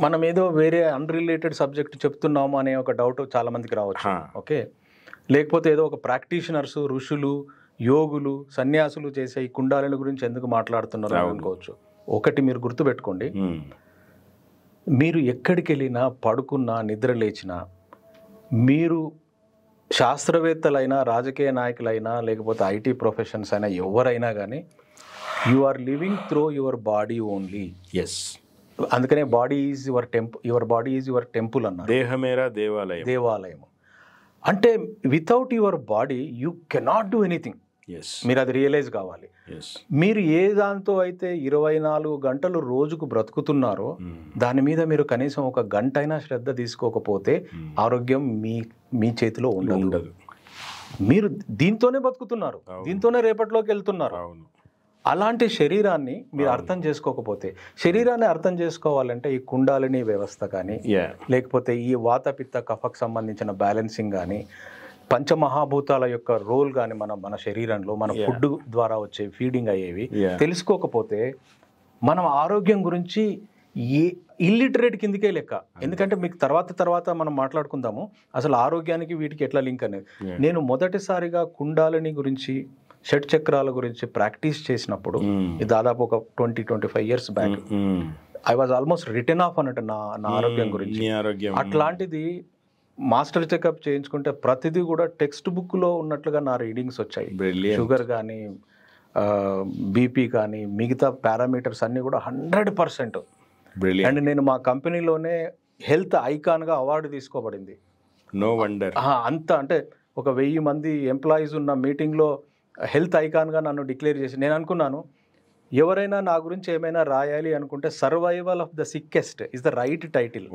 మనం ఏదో వేరే అన్రిలేటెడ్ సబ్జెక్ట్ చెప్తున్నాము అనే ఒక డౌట్ చాలా మందికి రావచ్చు. ఓకే, లేకపోతే ఏదో ఒక ప్రాక్టీషనర్స్, ఋషులు, యోగులు, సన్యాసులు చేసే ఈ కుండాలిని గురించి ఎందుకు మాట్లాడుతున్నారు అనుకోవచ్చు. ఒకటి మీరు గుర్తుపెట్టుకోండి, మీరు ఎక్కడికి వెళ్ళినా, పడుకున్నా, నిద్ర లేచినా, మీరు శాస్త్రవేత్తలైనా, రాజకీయ నాయకులైనా, లేకపోతే ఐటీ ప్రొఫెషన్స్ అయినా, ఎవరైనా కానీ you are living through your body only. Yes, అందుకనే body is your temple, your body is your temple అన్నారు. దేహమేరా దేవాలయం. అంటే without your body you cannot do anything. Yes మీరు అది రియలైజ్ కావాలి. ఎస్ మీరు ఏ దాంతో అయితే 24 గంటలు రోజుకు బ్రతుకుతున్నారో దాని మీద మీరు కనీసం ఒక గంట అయినా శ్రద్ధ తీసుకోకపోతే ఆరోగ్యం మీ చేతిలో ఉండదు. మీరు దీంతోనే బతుకుతున్నారు, దీంతోనే రేపటిలోకి వెళ్తున్నారు. అలాంటి శరీరాన్ని మీరు అర్థం చేసుకోకపోతే, శరీరాన్ని అర్థం చేసుకోవాలంటే ఈ కుండాలిని వ్యవస్థ కానీ లేకపోతే ఈ వాత పిత్త కఫకు సంబంధించిన బ్యాలెన్సింగ్ కానీ పంచమహాభూతాల యొక్క రోల్ కానీ మన శరీరంలో మన ఫుడ్ ద్వారా వచ్చే ఫీడింగ్ అయ్యేవి తెలుసుకోకపోతే మనం ఆరోగ్యం గురించి ఇల్లిటరేట్ కిందకే లెక్క. ఎందుకంటే మీకు తర్వాత మనం మాట్లాడుకుందాము అసలు ఆరోగ్యానికి వీటికి ఎట్లా లింక్ అనేది. నేను మొదటిసారిగా కుండాలిని గురించి షట్ చక్రాల గురించి ప్రాక్టీస్ చేసినప్పుడు దాదాపు ఒక 20-25 years back I was almost return of అన్నట్టు నా ఆరోగ్యం గురించి. అట్లాంటిది మాస్టర్ చెకప్ చేయించుకుంటే ప్రతిదీ కూడా టెక్స్ట్ బుక్లో ఉన్నట్లుగా నా రీడింగ్స్ వచ్చాయి. షుగర్ కానీ బీపీ కానీ మిగతా పారామీటర్స్ అన్నీ కూడా 100%. అండ్ నేను మా కంపెనీలోనే హెల్త్ ఐకాన్గా అవార్డు తీసుకోబడింది. No wonder. అంత అంటే ఒక 1000 మంది ఎంప్లాయీస్ ఉన్న మీటింగ్లో హెల్త్ ఐకాన్గా నన్ను డిక్లేర్ చేసి నేను అనుకున్నాను ఎవరైనా నా గురించి ఏమైనా రాయాలి అనుకుంటే survival of the sickest is the right title.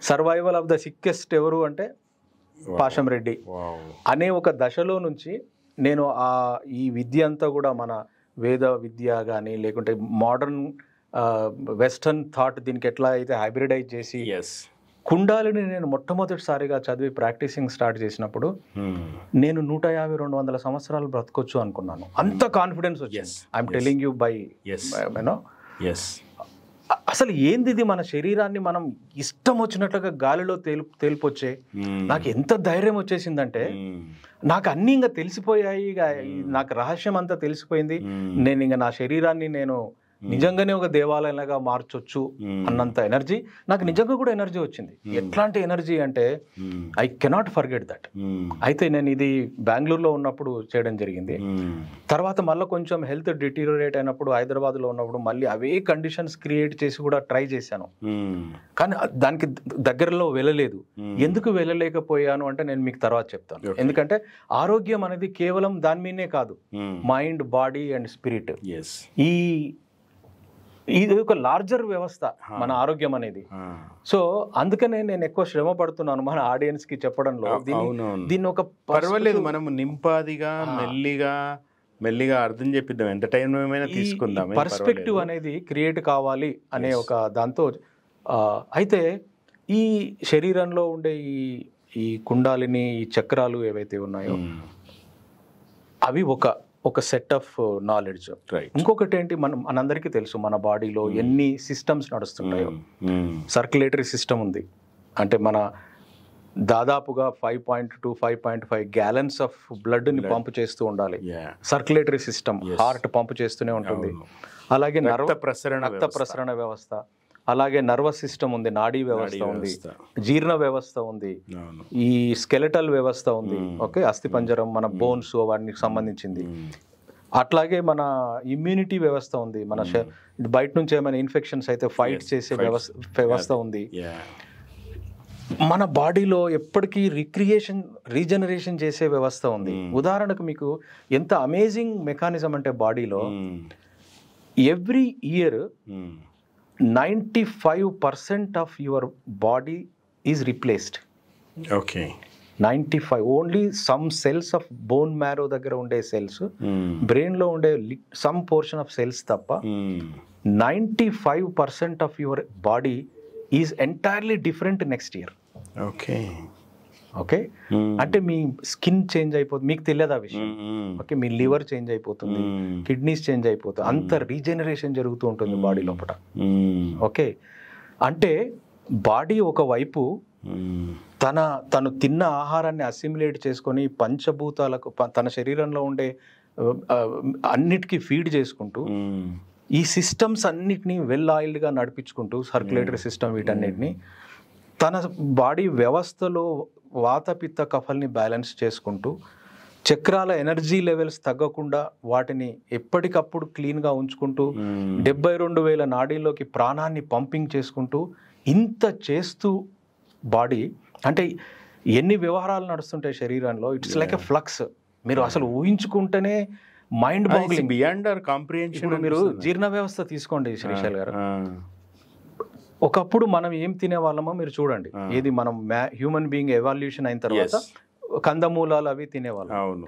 Survival of the sickest ఎవరు అంటే పాషం రెడ్డి అనే ఒక దశలో నుంచి నేను ఈ విద్య అంతా కూడా మన వేద విద్య కానీ లేకుంటే మోడర్న్ వెస్టర్న్ థాట్ దీనికి ఎట్లా అయితే హైబ్రిడైజ్ చేసి కుండాలిని నేను మొట్టమొదటిసారిగా చదివి ప్రాక్టీసింగ్ స్టార్ట్ చేసినప్పుడు నేను 150-200 సంవత్సరాలు బ్రతకొచ్చు అనుకున్నాను. అంత కాన్ఫిడెన్స్ వచ్చింది. I'm telling you by you know. అసలు ఏంది ఇది, మన శరీరాన్ని మనం ఇష్టం వచ్చినట్లుగా గాలిలో తేలిపొచ్చే నాకు ఎంత ధైర్యం వచ్చేసిందంటే నాకు అన్నీ ఇంకా తెలిసిపోయాయి, ఇక నాకు రహస్యం అంతా తెలిసిపోయింది. నేను ఇంకా నా శరీరాన్ని నేను నిజంగానే ఒక దేవాలయంలాగా మార్చొచ్చు అన్నంత ఎనర్జీ నాకు నిజంగా కూడా ఎనర్జీ వచ్చింది. ఎట్లాంటి ఎనర్జీ అంటే ఐ కెనాట్ ఫర్గెట్ దట్. అయితే నేను ఇది బెంగళూరులో ఉన్నప్పుడు చేయడం జరిగింది. తర్వాత మళ్ళీ కొంచెం హెల్త్ డిటీరియేట్ అయినప్పుడు హైదరాబాద్లో ఉన్నప్పుడు మళ్ళీ అవే కండిషన్స్ క్రియేట్ చేసి కూడా ట్రై చేశాను. కానీ దానికి దగ్గరలో వెళ్ళలేదు. ఎందుకు వెళ్ళలేకపోయాను అంటే నేను మీకు తర్వాత చెప్తాను. ఎందుకంటే ఆరోగ్యం అనేది కేవలం దాని మీదనే కాదు, మైండ్, బాడీ అండ్ స్పిరిట్. ఇది ఒక లార్జర్ వ్యవస్థ మన ఆరోగ్యం అనేది. సో అందుకనే నేను ఎక్కువ శ్రమ పడుతున్నాను మన ఆడియన్స్ కి చెప్పడంలో. దీన్ని ఒక పర్వాలేదు, మనము నింపాదిగా మెల్లిగా అర్థం చెప్పిద్దాం, ఎంత టైం ఏమైనా తీసుకుందాం. పర్స్పెక్టివ్ అనేది క్రియేట్ కావాలి అనే ఒక దాంతో. అయితే ఈ శరీరంలో ఉండే ఈ కుండాలిని, ఈ చక్రాలు ఏవైతే ఉన్నాయో అవి ఒక సెట్ ఆఫ్ నాలెడ్జ్. ఇంకొకటి ఏంటి, మనందరికీ తెలుసు మన బాడీలో ఎన్ని సిస్టమ్స్ నడుస్తుంటాయో. సర్క్యులేటరీ సిస్టమ్ ఉంది, అంటే మన దాదాపుగా 5.2-5.5 గ్యాలన్స్ ఆఫ్ బ్లడ్ ని పంప్ చేస్తూ ఉండాలి. సర్క్యులేటరీ సిస్టమ్, హార్ట్ పంప్ చేస్తూనే ఉంటుంది. అలాగే రక్త ప్రసరణ వ్యవస్థ, అలాగే నర్వస్ సిస్టమ్ ఉంది, నాడీ వ్యవస్థ ఉంది, జీర్ణ వ్యవస్థ ఉంది, ఈ స్కెలెటల్ వ్యవస్థ ఉంది, ఓకే, అస్థిపంజరం, మన బోన్స్ వాటికి సంబంధించింది. అట్లాగే మన ఇమ్యూనిటీ వ్యవస్థ ఉంది, మన బయట నుంచి ఏమైనా ఇన్ఫెక్షన్స్ అయితే ఫైట్ చేసే వ్యవస్థ ఉంది. మన బాడీలో ఎప్పటికీ రీజనరేషన్ చేసే వ్యవస్థ ఉంది. ఉదాహరణకు మీకు ఎంత అమేజింగ్ మెకానిజం అంటే బాడీలో every year 95% of your body is replaced. Okay. 95. Only some cells of bone marrow దగ్గర ఉండే cells, brain లో ఉండే some portion of cells తప్ప 95% of your body is entirely different next year. Okay. Okay, అంటే మీ skin change అయిపోతుంది, మీకు తెలియదు ఆ విషయం. ఓకే, మీ లివర్ చేంజ్ అయిపోతుంది, కిడ్నీస్ చేంజ్ అయిపోతుంది, అంత రీజనరేషన్ జరుగుతూ ఉంటుంది బాడీ లోపల. ఓకే, అంటే బాడీ ఒకవైపు తను తిన్న ఆహారాన్ని అసిమిలేట్ చేసుకొని పంచభూతాలకు తన శరీరంలో ఉండే అన్నిటికీ ఫీడ్ చేసుకుంటూ ఈ సిస్టమ్స్ అన్నిటినీ వెల్ ఆయిల్డ్గా నడిపించుకుంటూ సర్క్యులేటరీ సిస్టమ్ వీటన్నిటిని తన బాడీ వ్యవస్థలో వాత పిత్త కఫల్ని బ్యాలెన్స్ చేసుకుంటూ చక్రాల ఎనర్జీ లెవెల్స్ తగ్గకుండా వాటిని ఎప్పటికప్పుడు క్లీన్గా ఉంచుకుంటూ 72,000 నాడీల్లోకి ప్రాణాన్ని పంపింగ్ చేసుకుంటూ ఇంత చేస్తూ బాడీ అంటే ఎన్ని వ్యవహారాలు నడుస్తుంటాయి శరీరంలో. It's like a flux. మీరు అసలు ఊహించుకుంటేనే mind boggling, beyond our comprehension. ఇప్పుడు మీరు జీర్ణ వ్యవస్థ తీసుకోండి శ్రీశైల్ గారు. ఒకప్పుడు మనం ఏం తినేవాళ్ళమో మీరు చూడండి, ఏది మనం హ్యూమన్ బీయింగ్ ఎవాల్యూషన్ అయిన తర్వాత కందమూలాలు అవి తినేవాళ్ళం. అవును.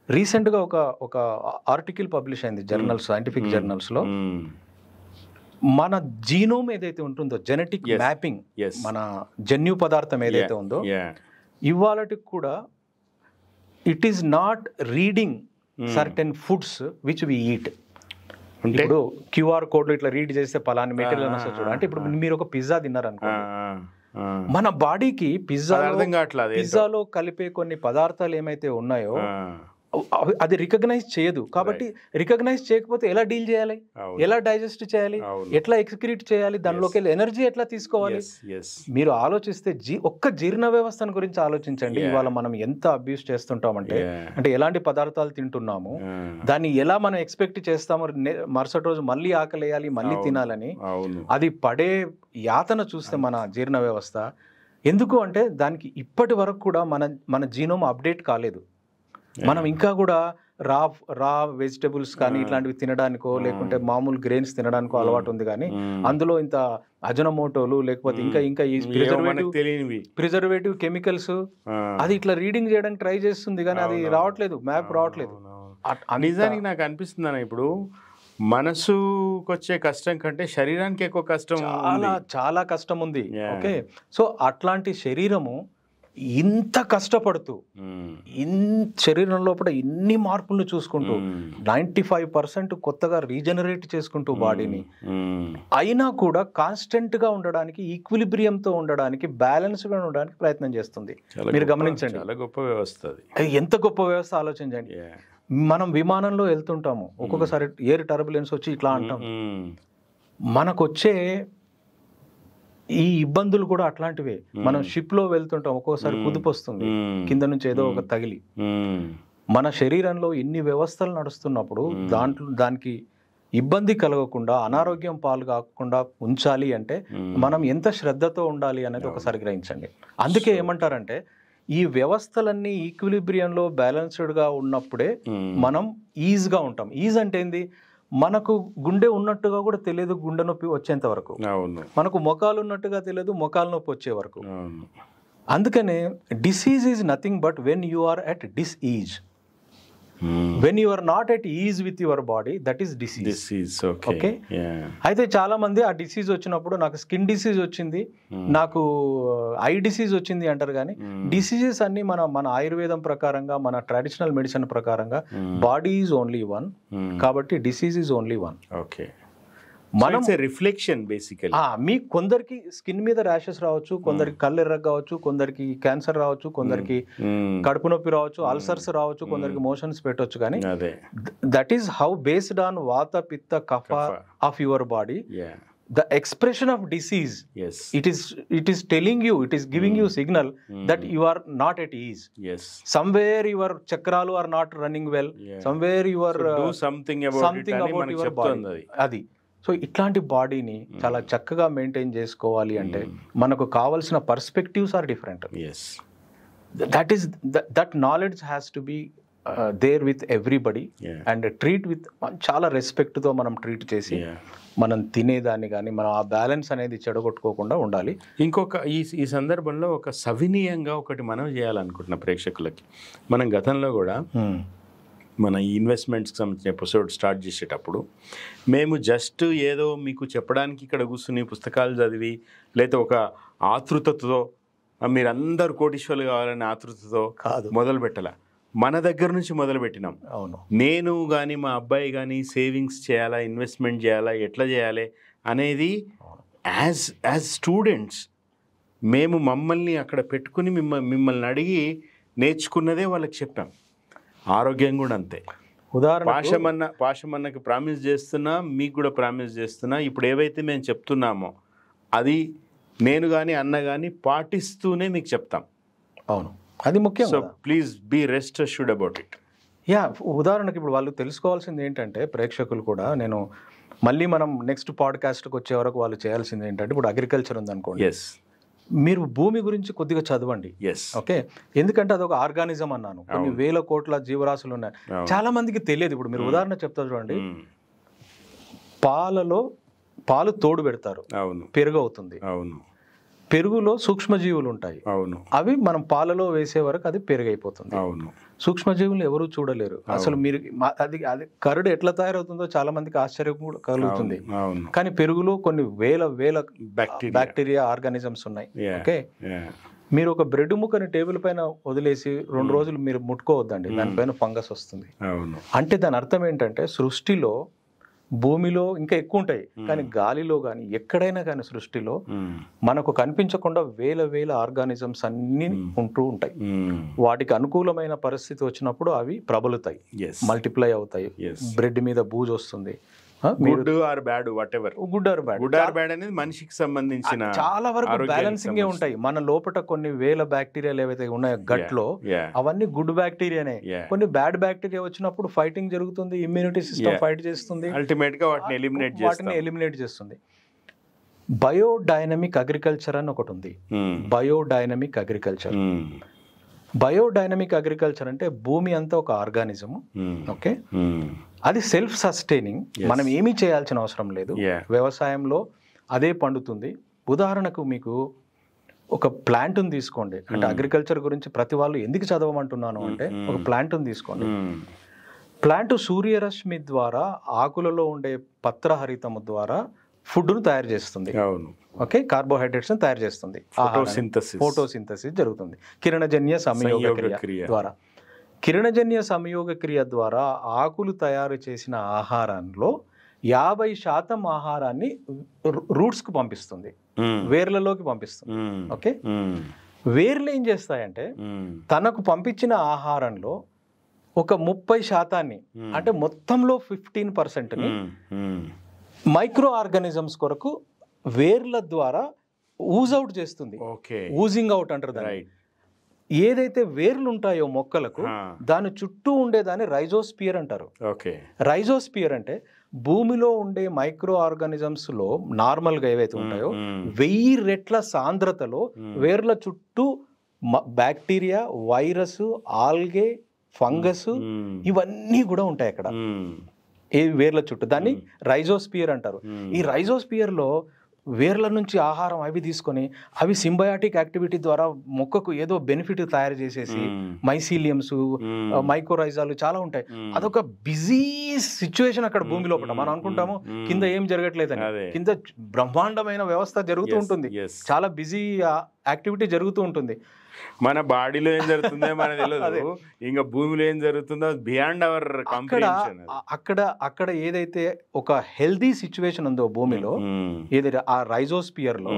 రీసెంట్గా ఒక ఆర్టికల్ పబ్లిష్ అయింది జర్నల్స్, సైంటిఫిక్ జర్నల్స్లో. మన జీనోమ్ ఏదైతే ఉంటుందో, జెనెటిక్ మ్యాపింగ్, మన జన్యు పదార్థం ఏదైతే ఉందో, ఇవాళకి కూడా it is not reading certain foods which we eat. ఇప్పుడు క్యూఆర్ కోడ్ ఇట్లా రీడ్ చేస్తే పలాని మెటీరియల్ వస్తుంది చూడ. అంటే ఇప్పుడు మీరు ఒక పిజ్జా తిన్నారనుకో, మన బాడీకి పిజ్జాలో కలిపే కొన్ని పదార్థాలు ఏమైతే ఉన్నాయో అది రికగ్నైజ్ చేయదు. కాబట్టి రికగ్నైజ్ చేయకపోతే ఎలా డీల్ చేయాలి, ఎలా డైజెస్ట్ చేయాలి, ఎట్లా ఎక్స్క్రీట్ చేయాలి, దానిలోకి ఎనర్జీ ఎట్లా తీసుకోవాలి. మీరు ఆలోచిస్తే ఒక్క జీర్ణ వ్యవస్థను గురించి ఆలోచించండి. ఇవాళ మనం ఎంత అబ్యూస్ చేస్తుంటామంటే, అంటే ఎలాంటి పదార్థాలు తింటున్నాము, దాన్ని ఎలా మనం ఎక్స్పెక్ట్ చేస్తామో మరుసటి రోజు మళ్ళీ ఆకలేయాలి, మళ్ళీ తినాలని. అది పడే యాతన చూస్తే మన జీర్ణ వ్యవస్థ, ఎందుకు అంటే దానికి ఇప్పటి వరకు కూడా మన జీనోమ్ అప్డేట్ కాలేదు. మనం ఇంకా కూడా రా వెజిటబుల్స్ కానీ ఇట్లాంటివి తినడానికో లేకుంటే మామూలు గ్రెయిన్స్ తినడానికో అలవాటు ఉంది. కానీ అందులో ఇంత అజనమోటోలు లేకపోతే ఇంకా ఈ ప్రిజర్వేటివ్ కెమికల్స్ అది ఇట్లా రీడింగ్ చేయడానికి ట్రై చేస్తుంది, కానీ అది రావట్లేదు, మ్యాప్ రావట్లేదు. నిజానికి నాకు అనిపిస్తుంది ఇప్పుడు మనసుకు వచ్చే కష్టం కంటే శరీరానికి ఎక్కువ కష్టం, చాలా కష్టం ఉంది. ఓకే, సో అట్లాంటి శరీరము ఇంత కష్టపడుతూ శరీరం లోపల ఇన్ని మార్పులను చూసుకుంటూ 95% కొత్తగా రీజనరేట్ చేసుకుంటూ బాడీని, అయినా కూడా కాన్స్టెంట్ గా ఉండడానికి, ఈక్విలిబ్రియంతో ఉండడానికి, బ్యాలెన్స్ గా ఉండడానికి ప్రయత్నం చేస్తుంది. మీరు గమనించండి, గొప్ప వ్యవస్థ అది. ఎంత గొప్ప వ్యవస్థ ఆలోచించండి. మనం విమానంలో వెళ్తుంటాము, ఒక్కొక్కసారి ఎయిర్ టర్బులెన్స్ వచ్చి ఇట్లా అంటాం. మనకొచ్చే ఈ ఇబ్బందులు కూడా అట్లాంటివే. మనం షిప్ లో వెళ్తుంటాం, ఒక్కోసారి కుదుపు వస్తుంది కింద నుంచి ఏదో ఒక తగిలి. మన శరీరంలో ఇన్ని వ్యవస్థలు నడుస్తున్నప్పుడు దానికి ఇబ్బంది కలగకుండా, అనారోగ్యం పాలు కాకుండా ఉంచాలి అంటే మనం ఎంత శ్రద్ధతో ఉండాలి అనేది ఒకసారి గ్రహించండి. అందుకే ఏమంటారంటే, ఈ వ్యవస్థలన్నీ ఈక్విలిబ్రియంలో బ్యాలెన్స్డ్గా ఉన్నప్పుడే మనం ఈజ్గా ఉంటాం. ఈజ్ అంటే ఏంది, మనకు గుండె ఉన్నట్టుగా కూడా తెలియదు గుండె నొప్పి వచ్చేంత వరకు, మనకు మొకాలు ఉన్నట్టుగా తెలియదు మొకాలు నొప్పి వచ్చే వరకు. అందుకనే disease is nothing but when you are at disease. When you are not at ease with your body, that is disease. Okay, అయితే చాలా మంది ఆ డిసీజ్ వచ్చినప్పుడు నాకు స్కిన్ డిసీజ్ వచ్చింది, నాకు ఐ డిసీజ్ వచ్చింది అంటారు. కానీ డిసీజెస్ అన్ని మన ఆయుర్వేదం ప్రకారంగా, మన ట్రెడిషనల్ మెడిసిన్ ప్రకారంగా బాడీ ఈజ్ ఓన్లీ వన్, కాబట్టి disease is only one. Okay, మనం రిఫ్లెక్షన్ బేసికల్లీ. మీకు కొందరికి స్కిన్ మీద ర్యాషెస్ రావచ్చు, కొందరికి కళ్ళు ఎర్ర కావచ్చు, కొందరికి క్యాన్సర్ రావచ్చు, కొందరికి కడుపు నొప్పి రావచ్చు, అల్సర్స్ రావచ్చు, కొందరికి మోషన్స్ పెట్టవచ్చు. కానీ that is how based on vata pitta kapha of your body. The expression of disease, it is telling you, it is giving you signal that you are not at ease. Somewhere your chakralu are not running well, somewhere you are do something about your body. అది so ఇట్లాంటి బాడీని చాలా చక్కగా maintain చేసుకోవాలి అంటే మనకు కావాల్సిన perspectives are different. That knowledge has to be there with everybody and treat with చాలా రెస్పెక్ట్తో మనం ట్రీట్ చేసి మనం తినేదాన్ని కానీ మనం ఆ బ్యాలెన్స్ అనేది చెడగొట్టుకోకుండా ఉండాలి. ఇంకొక ఈ సందర్భంలో ఒక సవినీయంగా ఒకటి మనం చేయాలనుకుంటున్న ప్రేక్షకులకి, మనం గతంలో కూడా మన ఈ ఇన్వెస్ట్మెంట్స్కి సంబంధించిన ఎపిసోడ్ స్టార్ట్ చేసేటప్పుడు మేము జస్ట్ ఏదో మీకు చెప్పడానికి ఇక్కడ కూర్చుని పుస్తకాలు చదివి లేదా ఒక ఆతృతతో మీరందరూ కోటీశ్వర్లు కావాలని ఆతృతతో కాదు మొదలు పెట్టాల, మన దగ్గర నుంచి మొదలు పెట్టినాం. అవును, నేను కానీ మా అబ్బాయి కానీ సేవింగ్స్ చేయాలా, ఇన్వెస్ట్మెంట్ చేయాలా, ఎట్లా చేయాలి అనేది యాజ్ స్టూడెంట్స్ మేము మమ్మల్ని అక్కడ పెట్టుకుని మిమ్మల్ని అడిగి నేర్చుకున్నదే వాళ్ళకి చెప్పాం. ఆరోగ్యం కూడా అంతే. ఉదాహరణ పాషమన్నకి ప్రామిస్ చేస్తున్నా, మీకు కూడా ప్రామిస్ చేస్తున్నా, ఇప్పుడు ఏవైతే మేము చెప్తున్నామో అది నేను కానీ అన్న కానీ పాటిస్తూనే మీకు చెప్తాం. అవును, అది ముఖ్యం. So please be rest assured about it. ఉదాహరణకి ఇప్పుడు వాళ్ళు తెలుసుకోవాల్సింది ఏంటంటే, ప్రేక్షకులు కూడా, నేను మళ్ళీ మనం నెక్స్ట్ పాడ్కాస్ట్కి వచ్చే వరకు వాళ్ళు చేయాల్సింది ఏంటంటే, ఇప్పుడు అగ్రికల్చర్ ఉందనుకోండి, మీరు భూమి గురించి కొద్దిగా చదవండి. ఓకే, ఎందుకంటే అదొక ఆర్గానిజం అన్నాను, కొన్ని వేల కోట్ల జీవరాశులు ఉన్నాయి. చాలా మందికి తెలియదు. ఇప్పుడు మీరు ఉదాహరణ చెప్తా చూడండి, పాలు తోడు పెడతారు, పెరుగు అవుతుంది. పెరుగులో సూక్ష్మజీవులు ఉంటాయి, అవి మనం పాలలో వేసే వరకు అది పెరుగు అయిపోతుంది. సూక్ష్మజీవులు ఎవరు చూడలేరు అసలు. మీరు అది కరడు ఎట్లా తయారవుతుందో చాలా మందికి ఆశ్చర్యం కూడా కలుగుతుంది. కానీ పెరుగులో కొన్ని వేల బ్యాక్టీరియా ఆర్గానిజమ్స్ ఉన్నాయి. ఓకే, మీరు ఒక బ్రెడ్ ముక్కని టేబుల్ పైన వదిలేసి 2 రోజులు మీరు ముట్టుకోవద్దండి, దానిపైన ఫంగస్ వస్తుంది. అంటే దాని అర్థం ఏంటంటే సృష్టిలో, భూమిలో ఇంకా ఎక్కువ ఉంటాయి, కానీ గాలిలో కానీ ఎక్కడైనా కానీ సృష్టిలో మనకు కనిపించకుండా వేల ఆర్గానిజమ్స్ అన్ని ఉంటూ ఉంటాయి. వాటికి అనుకూలమైన పరిస్థితి వచ్చినప్పుడు అవి ప్రబలుతాయి, మల్టిప్లై అవుతాయి. బ్రెడ్ మీద బూజు వస్తుంది. Good or bad, what ever, good or bad అనేది మనిషికి సంబంధించిన చాలా వరకు బ్యాలెన్సింగ్ ఉంటాయి. మన లోపల కొన్ని వేల బ్యాక్టీరియాలు ఏవైతే ఉన్నాయో గట్ లో, అవన్నీ గుడ్ బ్యాక్టీరియానే. కొన్ని బ్యాడ్ బ్యాక్టీరియా వచ్చినప్పుడు ఫైటింగ్ జరుగుతుంది, ఇమ్యూనిటీ సిస్టమ్ ఫైట్ చేస్తుంది, అల్టిమేట్ గా వాటిని ఎలిమినేట్ చేస్తుంది. బయోడైనమిక్ అగ్రికల్చర్ అని ఒకటి ఉంది. బయోడైనమిక్ అగ్రికల్చర్ అంటే భూమి అంతా ఒక ఆర్గానిజము. ఓకే, అది సెల్ఫ్ సస్టైనింగ్, మనం ఏమీ చేయాల్సిన అవసరం లేదు. వ్యవసాయంలో అదే పండుతుంది. ఉదాహరణకు మీకు ఒక ప్లాంట్ని తీసుకోండి. అంటే అగ్రికల్చర్ గురించి ప్రతి వాళ్ళు ఎందుకు చదవమంటున్నాను అంటే, ఒక ప్లాంట్ని తీసుకోండి. ప్లాంట్ సూర్యరశ్మి ద్వారా ఆకులలో ఉండే పత్రహరితము ద్వారా ఫుడ్ను తయారు చేస్తుంది. ఓకే, కార్బోహైడ్రేట్స్ తయారు చేస్తుంది. ఫోటోసింథసిస్ జరుగుతుంది కిరణజన్య సంయోగ క్రియ ద్వారా ఆకులు తయారు చేసిన ఆహారంలో 50% ఆహారాన్ని రూట్స్ కు పంపిస్తుంది, వేర్లలోకి పంపిస్తుంది. ఓకే, వేర్లు ఏం చేస్తాయంటే తనకు పంపించిన ఆహారంలో ఒక 30% అంటే మొత్తంలో 15%ని మైక్రో ఆర్గానిజమ్స్ కొరకు వేర్ల ద్వారా ఊజౌట్ చేస్తుంది. ఊజింగ్ అవుట్ అంటారు దాన్ని. ఏదైతే వేర్లు ఉంటాయో మొక్కలకు, దాని చుట్టూ ఉండేదాన్ని రైజోస్పియర్ అంటారు. రైజోస్పియర్ అంటే భూమిలో ఉండే మైక్రో ఆర్గానిజమ్స్ లో నార్మల్ గా ఏవైతే ఉంటాయో 1000 రెట్ల సాంద్రతలో వేర్ల చుట్టూ బ్యాక్టీరియా, వైరస్, ఆల్గే, ఫంగస్ ఇవన్నీ కూడా ఉంటాయి అక్కడ ఏ వేర్ల చుట్టూ. దాన్ని రైజోస్పియర్ అంటారు. ఈ రైజోస్పియర్ లో వేర్ల నుంచి ఆహారం అవి తీసుకొని అవి సింబయాటిక్ యాక్టివిటీ ద్వారా మొక్కకు ఏదో బెనిఫిట్ తయారు చేసేసి మైసీలియమ్స్, మైకోరైజాలు చాలా ఉంటాయి. అదొక బిజీ సిచ్యువేషన్ అక్కడ భూమి లోపల. మనం అనుకుంటాము కింద ఏం జరగట్లేదని, కింద బ్రహ్మాండమైన వ్యవస్థ జరుగుతూ ఉంటుంది, చాలా బిజీ యాక్టివిటీ జరుగుతూ ఉంటుంది. మన బాడీలో ఏం జరుగుతుందో మనకు తెలియదు, ఇంకా భూమిలో ఏం జరుగుతుందో బియాండ్ అవర్ కాంప్రిహెన్షన్. అక్కడ ఏదైతే ఒక హెల్దీ సిచ్యువేషన్ ఉందో భూమిలో, ఏదైతే ఆ రైజోస్పియర్ లో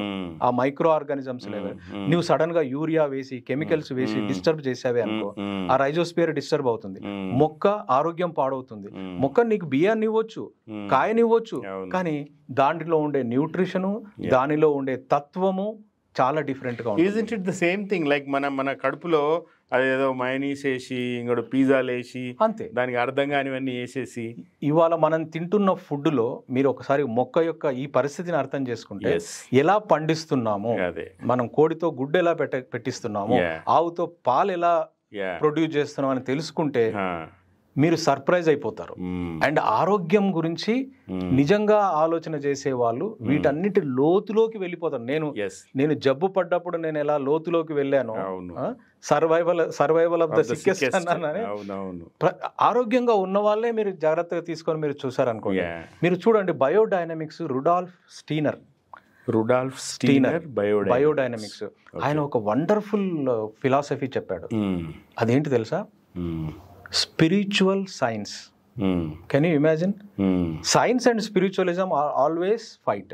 ఆ మైక్రో ఆర్గానిజమ్స్ లెవెల్, నువ్వు సడన్ గా యూరియా వేసి కెమికల్స్ వేసి డిస్టర్బ్ చేసావే అనుకో, ఆ రైజోస్పియర్ డిస్టర్బ్ అవుతుంది, మొక్క ఆరోగ్యం పాడవుతుంది. మొక్క నీకు బియ్యాన్ని ఇవ్వచ్చు, కాయనివ్వచ్చు, కానీ దాంట్లో ఉండే న్యూట్రిషను, దానిలో ఉండే తత్వము చాలా డిఫరెంట్ గా ఉంటుంది. Isn't it the same thing like మన కడుపులో అదేదో మైనీస్ వేసి ఇంకోటి పిజ్జాలు వేసి అంతే, దానికి అర్థం కానివన్నీ వేసేసి. ఇవాళ మనం తింటున్న ఫుడ్ లో మీరు ఒకసారి మొక్క యొక్క ఈ పరిస్థితిని అర్థం చేసుకుంటే, ఎలా పండిస్తున్నాము, మనం కోడితో గుడ్డు ఎలా పెట్టిస్తున్నాము, ఆవుతో పాలు ఎలా ప్రొడ్యూస్ చేస్తున్నాం అని తెలుసుకుంటే మీరు సర్ప్రైజ్ అయిపోతారు. అండ్ ఆరోగ్యం గురించి నిజంగా ఆలోచన చేసే వాళ్ళు వీటన్నిటి లోతులోకి వెళ్ళిపోతారు. నేను జబ్బు పడ్డప్పుడు నేను ఎలా లోతులోకి వెళ్ళాను, సర్వైవల్ ఆఫ్ ద సిక్కెస్ట్ అన్నానని. ఆరోగ్యంగా ఉన్న వాళ్ళే మీరు జాగ్రత్తగా తీసుకొని మీరు చూసారనుకోండి. మీరు చూడండి బయోడైనమిక్స్, రుడాల్ఫ్ స్టీనర్ బయోడైనమిక్స్, ఆయన ఒక వండర్ఫుల్ ఫిలాసఫీ చెప్పాడు. అదేంటి తెలుసా? Spiritual science. Can you imagine? Science and spiritualism are always fight.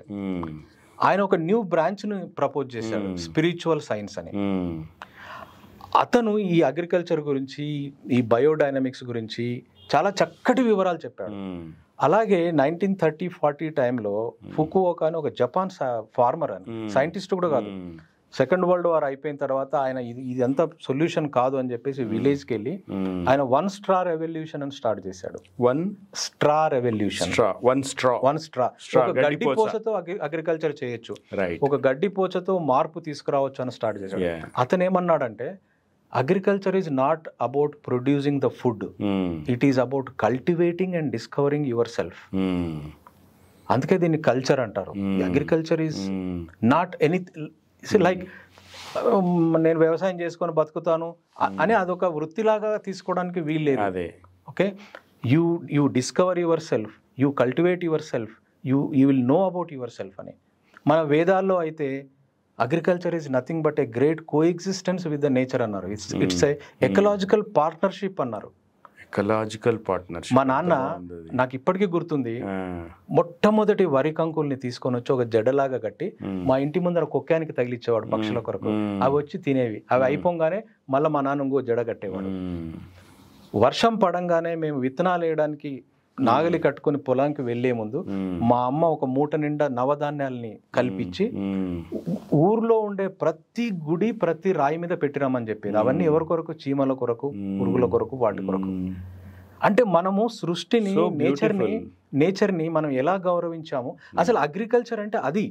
ఆయన ఒక న్యూ బ్రాంచ్ ని ప్రపోజ్ చేశాడు, స్పిరిచువల్ సైన్స్ అని. అతను ఈ అగ్రికల్చర్ గురించి, ఈ బయోడైనమిక్స్ గురించి చాలా చక్కటి వివరాలు చెప్పాడు. అలాగే 1930-40 టైంలో ఫుకుఓకా అని ఒక జపాన్ ఫార్మర్ అని, సైంటిస్ట్ కూడా కాదు, సెకండ్ వరల్డ్ వార్ అయిపోయిన తర్వాత ఆయన ఇదంతా సొల్యూషన్ కాదు అని చెప్పేసి విలేజ్కి వెళ్ళి ఆయన 1 straw రెవల్యూషన్ అని స్టార్ట్ చేశాడు. 1 straw రెవల్యూషన్. 1 straw. ఒక గడ్డి పోచతో అగ్రికల్చర్ చేయొచ్చు, ఒక గడ్డి పోచతో మార్పు తీసుకురావచ్చు అని స్టార్ట్ చేశాడు. అతను ఏమన్నాడంటే agriculture is not about producing the food, it is about cultivating and discovering your self. అందుకే దీన్ని కల్చర్ అంటారు. Agriculture is not any like నేను వ్యవసాయం చేసుకొని బతుకుతాను అని అదొక వృత్తిలాగా తీసుకోవడానికి వీల్లేదు. అదే okay, you discover your self, you cultivate your self, you will know about your self అని. మన వేదాల్లో అయితే agriculture is nothing but a great co existence with the nature అన్నారు. ఇట్స్ ఏ ఎకలాజికల్ పార్ట్నర్షిప్ అన్నారు. Ecological partnership. మా నాన్న నాకు ఇప్పటికీ గుర్తుంది, మొట్టమొదటి వరి కంకుల్ని తీసుకొని వచ్చి ఒక జడలాగా కట్టి మా ఇంటి ముందర కుక్కానికి తగిలిచ్చేవాడు పక్షుల కొరకు. అవి వచ్చి తినేవి. అవి అయిపోగానే మళ్ళీ మా నాన్న ఇంకో జడ కట్టేవాడు. వర్షం పడంగానే మేము విత్తనాలు వేయడానికి నాగలి కట్టుకుని పొలానికి వెళ్లే ముందు మా అమ్మ ఒక మూట నిండా నవధాన్యాల్ని కల్పించి ఊర్లో ఉండే ప్రతి గుడి ప్రతి రాయి మీద పెట్టిరామని చెప్పేది. అవన్నీ ఎవరి కొరకు? చీమల కొరకు, పురుగుల కొరకు, వాటి కొరకు. అంటే మనము సృష్టిని, నేచర్ని మనం ఎలా గౌరవించాము. అసలు అగ్రికల్చర్ అంటే అది.